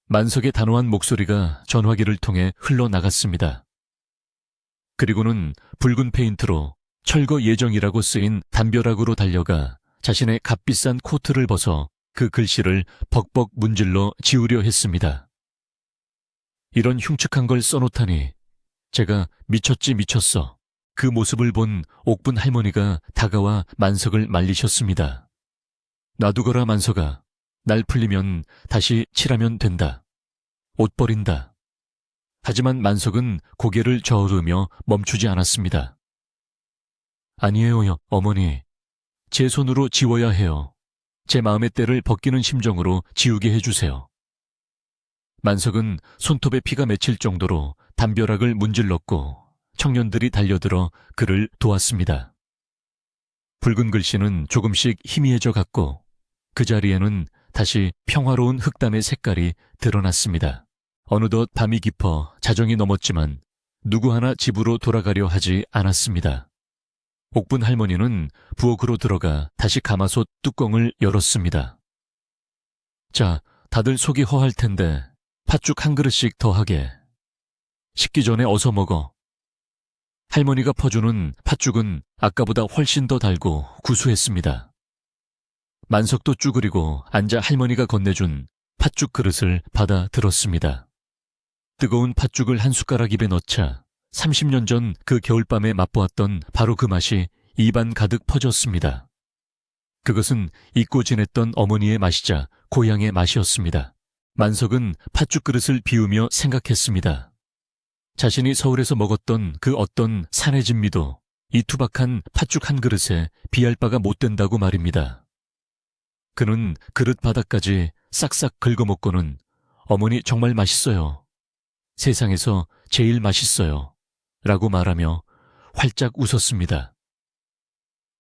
만석의 단호한 목소리가 전화기를 통해 흘러나갔습니다. 그리고는 붉은 페인트로 철거 예정이라고 쓰인 담벼락으로 달려가 자신의 값비싼 코트를 벗어 그 글씨를 벅벅 문질러 지우려 했습니다. 이런 흉측한 걸 써놓다니 제가 미쳤어. 그 모습을 본 옥분 할머니가 다가와 만석을 말리셨습니다. 놔두거라 만석아. 날 풀리면 다시 칠하면 된다. 옷 버린다. 하지만 만석은 고개를 저으르며 멈추지 않았습니다. 아니에요, 어머니. 제 손으로 지워야 해요. 제 마음의 때를 벗기는 심정으로 지우게 해주세요. 만석은 손톱에 피가 맺힐 정도로 담벼락을 문질렀고 청년들이 달려들어 그를 도왔습니다. 붉은 글씨는 조금씩 희미해져 갔고 그 자리에는 다시 평화로운 흑담의 색깔이 드러났습니다. 어느덧 밤이 깊어 자정이 넘었지만 누구 하나 집으로 돌아가려 하지 않았습니다. 옥분 할머니는 부엌으로 들어가 다시 가마솥 뚜껑을 열었습니다. 자, 다들 속이 허할 텐데 팥죽 한 그릇씩 더 하게. 식기 전에 어서 먹어. 할머니가 퍼주는 팥죽은 아까보다 훨씬 더 달고 구수했습니다. 만석도 쭈그리고 앉아 할머니가 건네준 팥죽 그릇을 받아 들었습니다. 뜨거운 팥죽을 한 숟가락 입에 넣자 30년 전 그 겨울밤에 맛보았던 바로 그 맛이 입안 가득 퍼졌습니다. 그것은 잊고 지냈던 어머니의 맛이자 고향의 맛이었습니다. 만석은 팥죽 그릇을 비우며 생각했습니다. 자신이 서울에서 먹었던 그 어떤 산의 진미도 이 투박한 팥죽 한 그릇에 비할 바가 못 된다고 말입니다. 그는 그릇 바닥까지 싹싹 긁어먹고는 어머니 정말 맛있어요. 세상에서 제일 맛있어요. 라고 말하며 활짝 웃었습니다.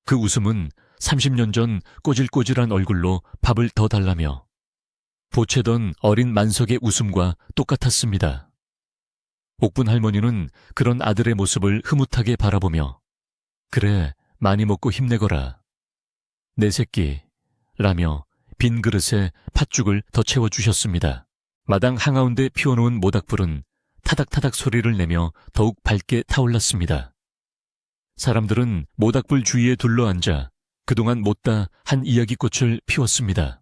그 웃음은 30년 전 꼬질꼬질한 얼굴로 밥을 더 달라며 보채던 어린 만석의 웃음과 똑같았습니다. 옥분 할머니는 그런 아들의 모습을 흐뭇하게 바라보며 그래, 많이 먹고 힘내거라. 내 새끼, 라며 빈 그릇에 팥죽을 더 채워주셨습니다. 마당 한가운데 피워놓은 모닥불은 타닥타닥 소리를 내며 더욱 밝게 타올랐습니다. 사람들은 모닥불 주위에 둘러앉아 그동안 못다 한 이야기꽃을 피웠습니다.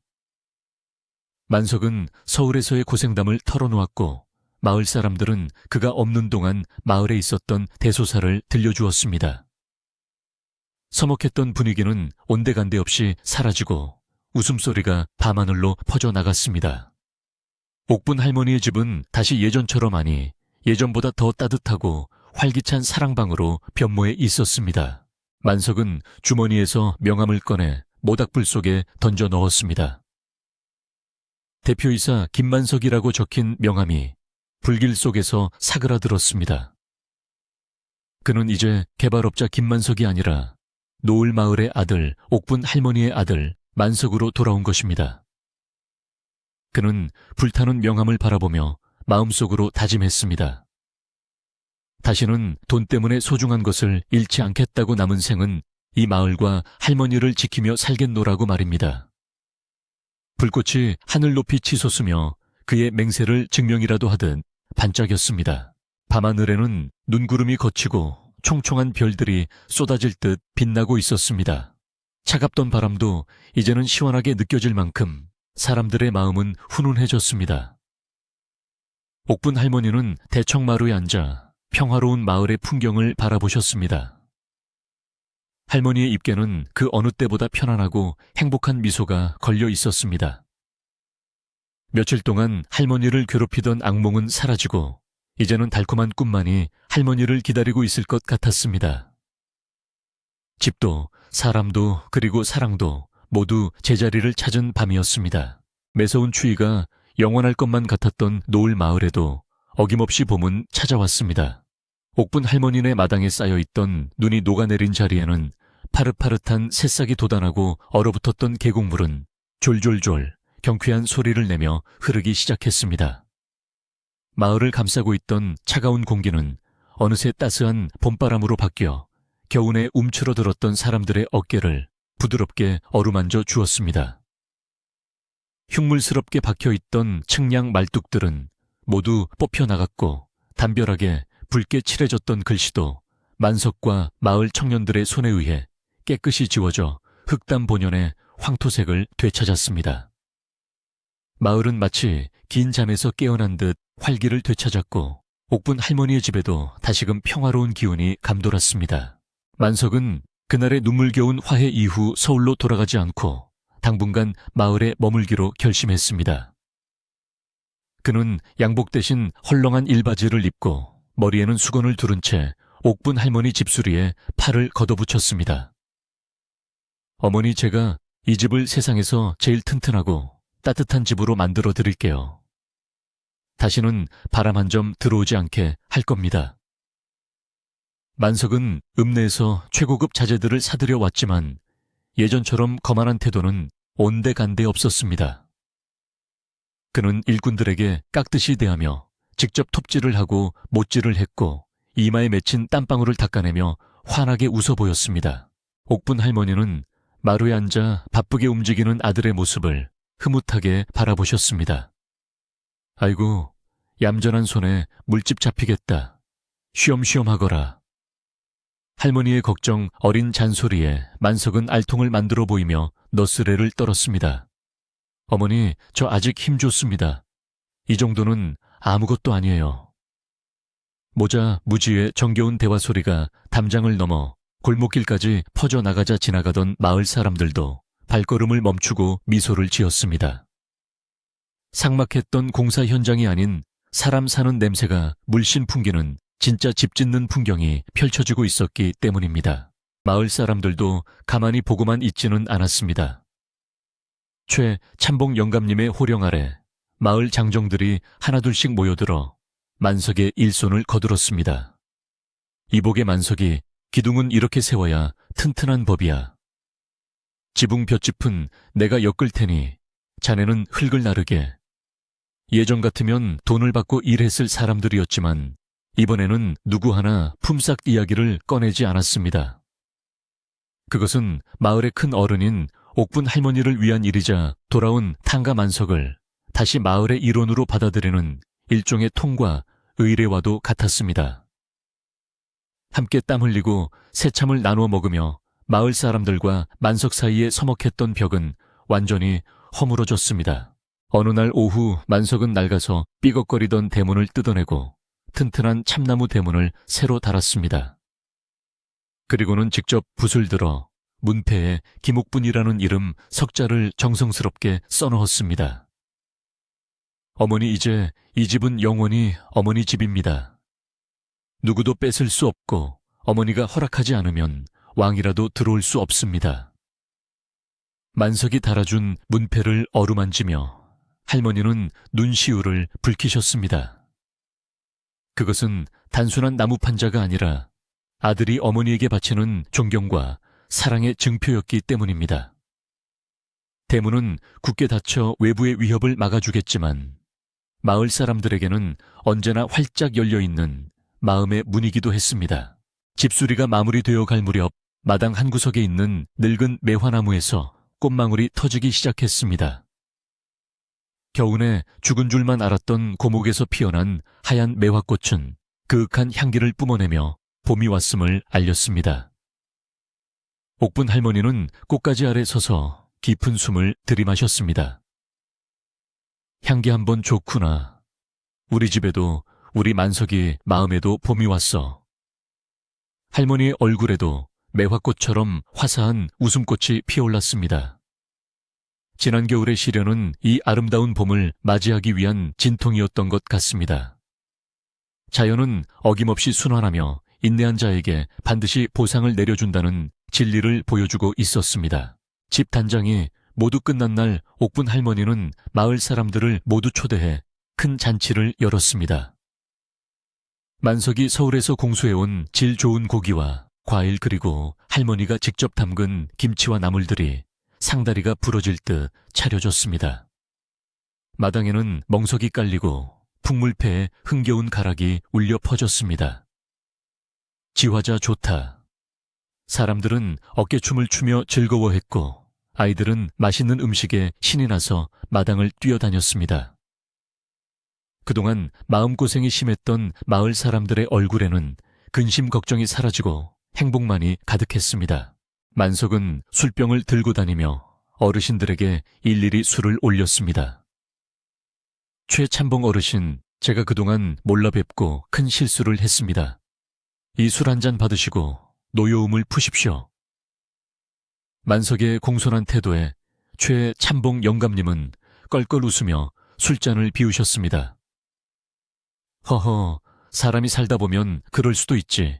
만석은 서울에서의 고생담을 털어놓았고 마을 사람들은 그가 없는 동안 마을에 있었던 대소사를 들려주었습니다. 서먹했던 분위기는 온데간데 없이 사라지고 웃음소리가 밤하늘로 퍼져나갔습니다. 옥분 할머니의 집은 다시 예전처럼 아니 예전보다 더 따뜻하고 활기찬 사랑방으로 변모해 있었습니다. 만석은 주머니에서 명함을 꺼내 모닥불 속에 던져 넣었습니다. 대표이사 김만석이라고 적힌 명함이 불길 속에서 사그라들었습니다. 그는 이제 개발업자 김만석이 아니라 노을 마을의 아들, 옥분 할머니의 아들 만석으로 돌아온 것입니다. 그는 불타는 명함을 바라보며 마음속으로 다짐했습니다. 다시는 돈 때문에 소중한 것을 잃지 않겠다고 남은 생은 이 마을과 할머니를 지키며 살겠노라고 말입니다. 불꽃이 하늘 높이 치솟으며 그의 맹세를 증명이라도 하듯 반짝였습니다. 밤하늘에는 눈구름이 걷히고 총총한 별들이 쏟아질 듯 빛나고 있었습니다. 차갑던 바람도 이제는 시원하게 느껴질 만큼 사람들의 마음은 훈훈해졌습니다. 옥분 할머니는 대청마루에 앉아 평화로운 마을의 풍경을 바라보셨습니다. 할머니의 입에는 그 어느 때보다 편안하고 행복한 미소가 걸려 있었습니다. 며칠 동안 할머니를 괴롭히던 악몽은 사라지고 이제는 달콤한 꿈만이 할머니를 기다리고 있을 것 같았습니다. 집도 사람도 그리고 사랑도 모두 제자리를 찾은 밤이었습니다. 매서운 추위가 영원할 것만 같았던 노을 마을에도 어김없이 봄은 찾아왔습니다. 옥분 할머니네 마당에 쌓여있던 눈이 녹아내린 자리에는 파릇파릇한 새싹이 돋아나고 얼어붙었던 계곡물은 졸졸졸 경쾌한 소리를 내며 흐르기 시작했습니다. 마을을 감싸고 있던 차가운 공기는 어느새 따스한 봄바람으로 바뀌어 겨우내 움츠러들었던 사람들의 어깨를 부드럽게 어루만져 주었습니다. 흉물스럽게 박혀있던 측량 말뚝들은 모두 뽑혀나갔고 담벼락에 붉게 칠해졌던 글씨도 만석과 마을 청년들의 손에 의해 깨끗이 지워져 흑담 본연의 황토색을 되찾았습니다. 마을은 마치 긴 잠에서 깨어난 듯 활기를 되찾았고 옥분 할머니의 집에도 다시금 평화로운 기운이 감돌았습니다. 만석은 그날의 눈물겨운 화해 이후 서울로 돌아가지 않고 당분간 마을에 머물기로 결심했습니다. 그는 양복 대신 헐렁한 일바지를 입고 머리에는 수건을 두른 채 옥분 할머니 집수리에 팔을 걷어붙였습니다. 어머니, 제가 이 집을 세상에서 제일 튼튼하고 따뜻한 집으로 만들어 드릴게요. 다시는 바람 한 점 들어오지 않게 할 겁니다. 만석은 읍내에서 최고급 자재들을 사들여 왔지만 예전처럼 거만한 태도는 온데간데 없었습니다. 그는 일꾼들에게 깍듯이 대하며 직접 톱질을 하고 못질을 했고 이마에 맺힌 땀방울을 닦아내며 환하게 웃어 보였습니다. 옥분 할머니는 마루에 앉아 바쁘게 움직이는 아들의 모습을 흐뭇하게 바라보셨습니다. 아이고, 얌전한 손에 물집 잡히겠다. 쉬엄쉬엄 하거라. 할머니의 걱정 어린 잔소리에 만석은 알통을 만들어 보이며 너스레를 떨었습니다. 어머니, 저 아직 힘 좋습니다. 이 정도는 아무것도 아니에요. 모자 무지의 정겨운 대화 소리가 담장을 넘어 골목길까지 퍼져나가자 지나가던 마을 사람들도 발걸음을 멈추고 미소를 지었습니다. 삭막했던 공사 현장이 아닌 사람 사는 냄새가 물씬 풍기는 진짜 집 짓는 풍경이 펼쳐지고 있었기 때문입니다. 마을 사람들도 가만히 보고만 있지는 않았습니다. 최 참봉 영감님의 호령 아래 마을 장정들이 하나둘씩 모여들어 만석의 일손을 거들었습니다. 이복의 만석이 기둥은 이렇게 세워야 튼튼한 법이야. 지붕 볏짚은 내가 엮을 테니 자네는 흙을 나르게. 예전 같으면 돈을 받고 일했을 사람들이었지만 이번에는 누구 하나 품삯 이야기를 꺼내지 않았습니다. 그것은 마을의 큰 어른인 옥분 할머니를 위한 일이자 돌아온 탕가 만석을 다시 마을의 일원으로 받아들이는 일종의 통과, 의례와도 같았습니다. 함께 땀 흘리고 새참을 나누어 먹으며 마을 사람들과 만석 사이에 서먹했던 벽은 완전히 허물어졌습니다. 어느 날 오후 만석은 낡아서 삐걱거리던 대문을 뜯어내고 튼튼한 참나무 대문을 새로 달았습니다. 그리고는 직접 붓을 들어 문패에 김옥분이라는 이름 석자를 정성스럽게 써넣었습니다. 어머니, 이제 이 집은 영원히 어머니 집입니다. 누구도 뺏을 수 없고 어머니가 허락하지 않으면 왕이라도 들어올 수 없습니다. 만석이 달아준 문패를 어루만지며 할머니는 눈시울을 붉히셨습니다. 그것은 단순한 나무 판자가 아니라 아들이 어머니에게 바치는 존경과 사랑의 증표였기 때문입니다. 대문은 굳게 닫혀 외부의 위협을 막아주겠지만 마을 사람들에게는 언제나 활짝 열려있는 마음의 문이기도 했습니다. 집수리가 마무리되어 갈 무렵 마당 한 구석에 있는 늙은 매화나무에서 꽃망울이 터지기 시작했습니다. 겨우내 죽은 줄만 알았던 고목에서 피어난 하얀 매화꽃은 그윽한 향기를 뿜어내며 봄이 왔음을 알렸습니다. 옥분 할머니는 꽃가지 아래 서서 깊은 숨을 들이마셨습니다. 향기 한번 좋구나. 우리 집에도 우리 만석이 마음에도 봄이 왔어. 할머니의 얼굴에도 매화꽃처럼 화사한 웃음꽃이 피어올랐습니다. 지난 겨울의 시련은 이 아름다운 봄을 맞이하기 위한 진통이었던 것 같습니다. 자연은 어김없이 순환하며 인내한 자에게 반드시 보상을 내려준다는 진리를 보여주고 있었습니다. 집 단장이 모두 끝난 날 옥분 할머니는 마을 사람들을 모두 초대해 큰 잔치를 열었습니다. 만석이 서울에서 공수해온 질 좋은 고기와 과일 그리고 할머니가 직접 담근 김치와 나물들이 상다리가 부러질 듯 차려졌습니다. 마당에는 멍석이 깔리고 풍물패에 흥겨운 가락이 울려 퍼졌습니다. 지화자 좋다. 사람들은 어깨춤을 추며 즐거워했고 아이들은 맛있는 음식에 신이 나서 마당을 뛰어다녔습니다. 그동안 마음고생이 심했던 마을 사람들의 얼굴에는 근심 걱정이 사라지고 행복만이 가득했습니다. 만석은 술병을 들고 다니며 어르신들에게 일일이 술을 올렸습니다. 최참봉 어르신, 제가 그동안 몰라 뵙고 큰 실수를 했습니다. 이 술 한 잔 받으시고 노여움을 푸십시오. 만석의 공손한 태도에 최참봉 영감님은 껄껄 웃으며 술잔을 비우셨습니다. 허허, 사람이 살다 보면 그럴 수도 있지.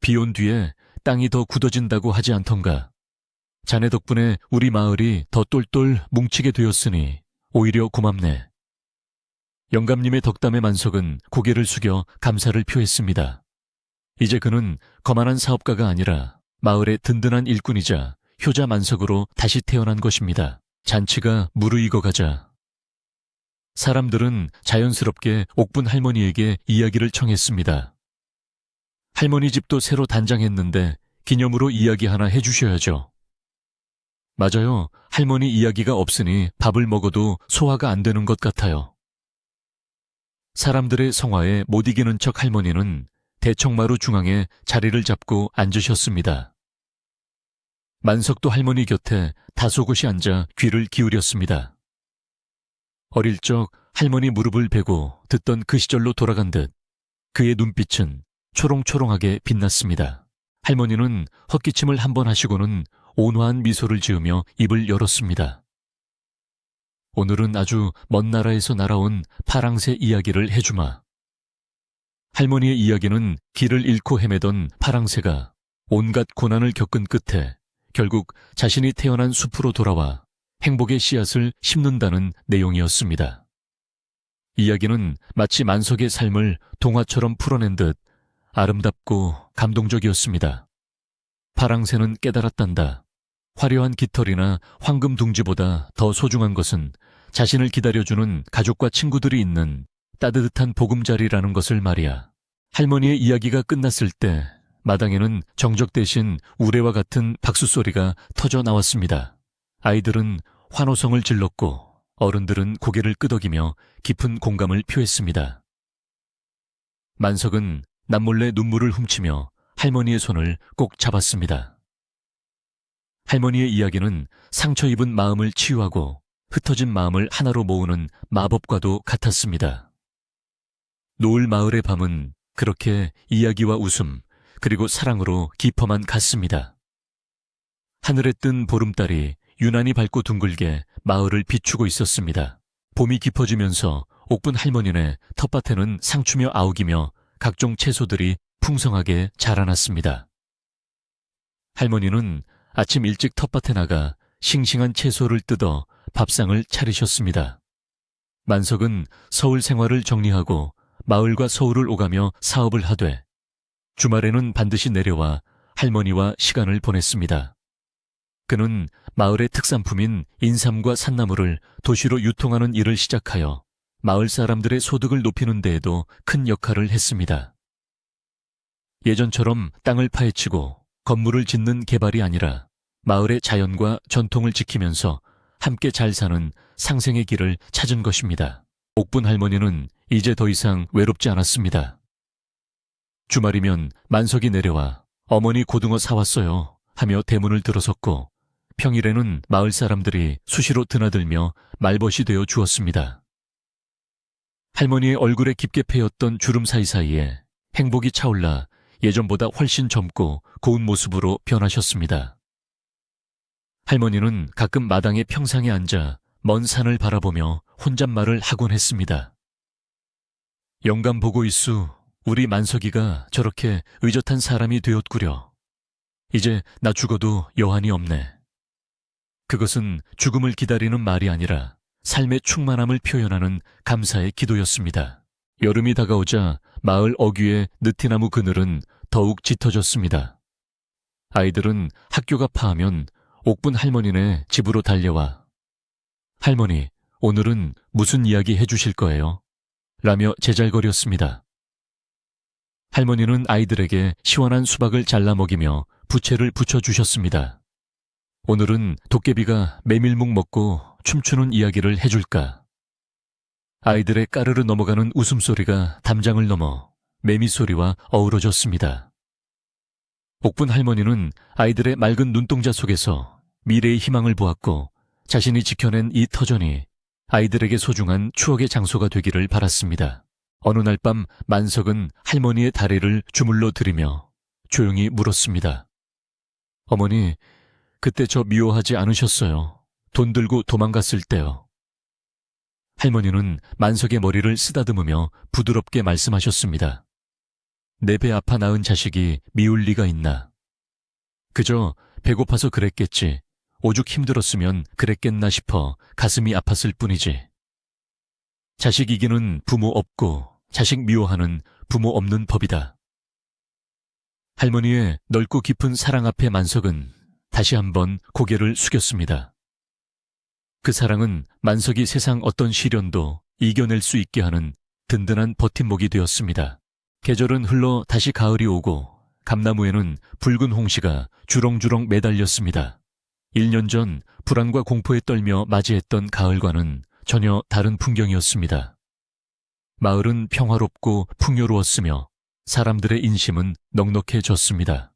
비 온 뒤에 땅이 더 굳어진다고 하지 않던가. 자네 덕분에 우리 마을이 더 똘똘 뭉치게 되었으니 오히려 고맙네. 영감님의 덕담에 만석은 고개를 숙여 감사를 표했습니다. 이제 그는 거만한 사업가가 아니라 마을의 든든한 일꾼이자 효자 만석으로 다시 태어난 것입니다. 잔치가 무르익어 가자 사람들은 자연스럽게 옥분 할머니에게 이야기를 청했습니다. 할머니 집도 새로 단장했는데 기념으로 이야기 하나 해주셔야죠. 맞아요. 할머니 이야기가 없으니 밥을 먹어도 소화가 안 되는 것 같아요. 사람들의 성화에 못 이기는 척 할머니는 대청마루 중앙에 자리를 잡고 앉으셨습니다. 만석도 할머니 곁에 다소곳이 앉아 귀를 기울였습니다. 어릴 적 할머니 무릎을 베고 듣던 그 시절로 돌아간 듯 그의 눈빛은 초롱초롱하게 빛났습니다. 할머니는 헛기침을 한 번 하시고는 온화한 미소를 지으며 입을 열었습니다. 오늘은 아주 먼 나라에서 날아온 파랑새 이야기를 해주마. 할머니의 이야기는 길을 잃고 헤매던 파랑새가 온갖 고난을 겪은 끝에 결국 자신이 태어난 숲으로 돌아와 행복의 씨앗을 심는다는 내용이었습니다. 이야기는 마치 만석의 삶을 동화처럼 풀어낸 듯 아름답고 감동적이었습니다. 파랑새는 깨달았단다. 화려한 깃털이나 황금 둥지보다 더 소중한 것은 자신을 기다려주는 가족과 친구들이 있는 따뜻한 보금자리라는 것을 말이야. 할머니의 이야기가 끝났을 때 마당에는 정적 대신 우레와 같은 박수 소리가 터져 나왔습니다. 아이들은 환호성을 질렀고 어른들은 고개를 끄덕이며 깊은 공감을 표했습니다. 만석은 남몰래 눈물을 훔치며 할머니의 손을 꼭 잡았습니다. 할머니의 이야기는 상처 입은 마음을 치유하고 흩어진 마음을 하나로 모으는 마법과도 같았습니다. 노을 마을의 밤은 그렇게 이야기와 웃음 그리고 사랑으로 깊어만 갔습니다. 하늘에 뜬 보름달이 유난히 밝고 둥글게 마을을 비추고 있었습니다. 봄이 깊어지면서 옥분 할머니네 텃밭에는 상추며 아욱이며 각종 채소들이 풍성하게 자라났습니다. 할머니는 아침 일찍 텃밭에 나가 싱싱한 채소를 뜯어 밥상을 차리셨습니다. 만석은 서울 생활을 정리하고 마을과 서울을 오가며 사업을 하되 주말에는 반드시 내려와 할머니와 시간을 보냈습니다. 그는 마을의 특산품인 인삼과 산나물을 도시로 유통하는 일을 시작하여 마을 사람들의 소득을 높이는 데에도 큰 역할을 했습니다. 예전처럼 땅을 파헤치고 건물을 짓는 개발이 아니라 마을의 자연과 전통을 지키면서 함께 잘 사는 상생의 길을 찾은 것입니다. 옥분 할머니는 이제 더 이상 외롭지 않았습니다. 주말이면 만석이 내려와 어머니 고등어 사왔어요 하며 대문을 들어섰고 평일에는 마을 사람들이 수시로 드나들며 말벗이 되어 주었습니다. 할머니의 얼굴에 깊게 패였던 주름 사이사이에 행복이 차올라 예전보다 훨씬 젊고 고운 모습으로 변하셨습니다. 할머니는 가끔 마당의 평상에 앉아 먼 산을 바라보며 혼잣말을 하곤 했습니다. 영감 보고 있수, 우리 만석이가 저렇게 의젓한 사람이 되었구려. 이제 나 죽어도 여한이 없네. 그것은 죽음을 기다리는 말이 아니라 삶의 충만함을 표현하는 감사의 기도였습니다. 여름이 다가오자 마을 어귀의 느티나무 그늘은 더욱 짙어졌습니다. 아이들은 학교가 파하면 옥분 할머니네 집으로 달려와 할머니, 오늘은 무슨 이야기 해주실 거예요? 라며 제잘거렸습니다. 할머니는 아이들에게 시원한 수박을 잘라 먹이며 부채를 붙여주셨습니다. 오늘은 도깨비가 메밀묵 먹고 춤추는 이야기를 해줄까? 아이들의 까르르 넘어가는 웃음소리가 담장을 넘어 매미소리와 어우러졌습니다. 옥분 할머니는 아이들의 맑은 눈동자 속에서 미래의 희망을 보았고 자신이 지켜낸 이 터전이 아이들에게 소중한 추억의 장소가 되기를 바랐습니다. 어느 날 밤 만석은 할머니의 다리를 주물러 들이며 조용히 물었습니다. 어머니, 그때 저 미워하지 않으셨어요. 돈 들고 도망갔을 때요. 할머니는 만석의 머리를 쓰다듬으며 부드럽게 말씀하셨습니다. 내 배 아파 낳은 자식이 미울 리가 있나. 그저 배고파서 그랬겠지. 오죽 힘들었으면 그랬겠나 싶어 가슴이 아팠을 뿐이지. 자식 이기는 부모 없고 자식 미워하는 부모 없는 법이다. 할머니의 넓고 깊은 사랑 앞에 만석은 다시 한번 고개를 숙였습니다. 그 사랑은 만석이 세상 어떤 시련도 이겨낼 수 있게 하는 든든한 버팀목이 되었습니다. 계절은 흘러 다시 가을이 오고 감나무에는 붉은 홍시가 주렁주렁 매달렸습니다. 1년 전 불안과 공포에 떨며 맞이했던 가을과는 전혀 다른 풍경이었습니다. 마을은 평화롭고 풍요로웠으며 사람들의 인심은 넉넉해졌습니다.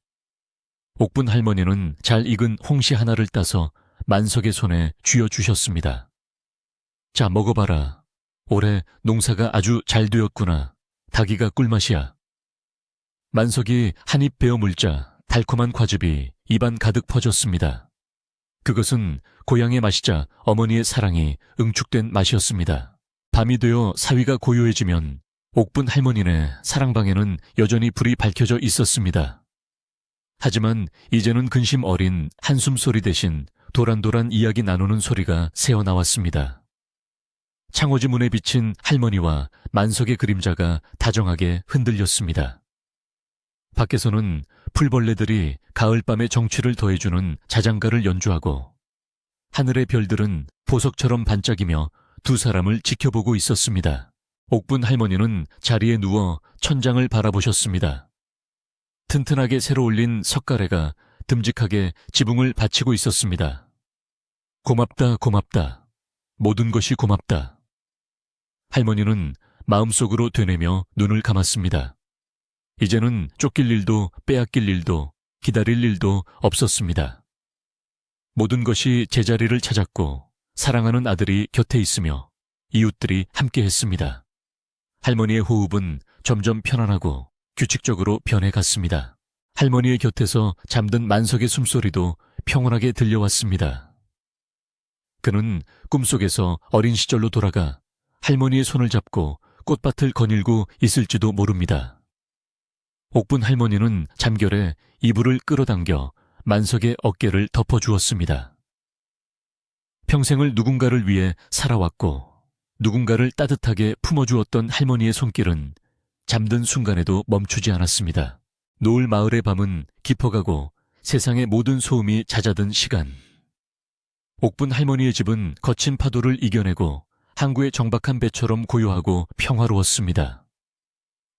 옥분 할머니는 잘 익은 홍시 하나를 따서 만석의 손에 쥐어주셨습니다. 자, 먹어봐라. 올해 농사가 아주 잘 되었구나. 닭이가 꿀맛이야. 만석이 한 입 베어 물자 달콤한 과즙이 입안 가득 퍼졌습니다. 그것은 고향의 맛이자 어머니의 사랑이 응축된 맛이었습니다. 밤이 되어 사위가 고요해지면 옥분 할머니네 사랑방에는 여전히 불이 밝혀져 있었습니다. 하지만 이제는 근심 어린 한숨 소리 대신 도란도란 이야기 나누는 소리가 새어나왔습니다. 창호지 문에 비친 할머니와 만석의 그림자가 다정하게 흔들렸습니다. 밖에서는 풀벌레들이 가을밤의 정취를 더해주는 자장가를 연주하고 하늘의 별들은 보석처럼 반짝이며 두 사람을 지켜보고 있었습니다. 옥분 할머니는 자리에 누워 천장을 바라보셨습니다. 튼튼하게 새로 올린 석가래가 듬직하게 지붕을 받치고 있었습니다. 고맙다, 고맙다. 모든 것이 고맙다. 할머니는 마음속으로 되뇌며 눈을 감았습니다. 이제는 쫓길 일도 빼앗길 일도 기다릴 일도 없었습니다. 모든 것이 제자리를 찾았고 사랑하는 아들이 곁에 있으며 이웃들이 함께했습니다. 할머니의 호흡은 점점 편안하고 규칙적으로 변해갔습니다. 할머니의 곁에서 잠든 만석의 숨소리도 평온하게 들려왔습니다. 그는 꿈속에서 어린 시절로 돌아가 할머니의 손을 잡고 꽃밭을 거닐고 있을지도 모릅니다. 옥분 할머니는 잠결에 이불을 끌어당겨 만석의 어깨를 덮어주었습니다. 평생을 누군가를 위해 살아왔고 누군가를 따뜻하게 품어주었던 할머니의 손길은 잠든 순간에도 멈추지 않았습니다. 노을 마을의 밤은 깊어가고 세상의 모든 소음이 잦아든 시간. 옥분 할머니의 집은 거친 파도를 이겨내고 항구의 정박한 배처럼 고요하고 평화로웠습니다.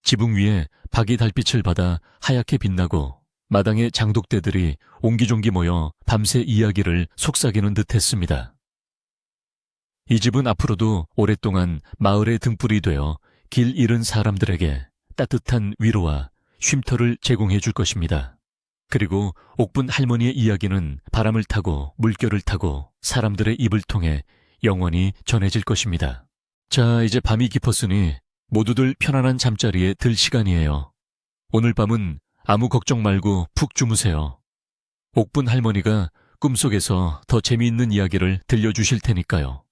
지붕 위에 박이 달빛을 받아 하얗게 빛나고 마당의 장독대들이 옹기종기 모여 밤새 이야기를 속삭이는 듯했습니다. 이 집은 앞으로도 오랫동안 마을의 등불이 되어 길 잃은 사람들에게 따뜻한 위로와 쉼터를 제공해 줄 것입니다. 그리고 옥분 할머니의 이야기는 바람을 타고 물결을 타고 사람들의 입을 통해 영원히 전해질 것입니다. 자, 이제 밤이 깊었으니 모두들 편안한 잠자리에 들 시간이에요. 오늘 밤은 아무 걱정 말고 푹 주무세요. 옥분 할머니가 꿈속에서 더 재미있는 이야기를 들려주실 테니까요.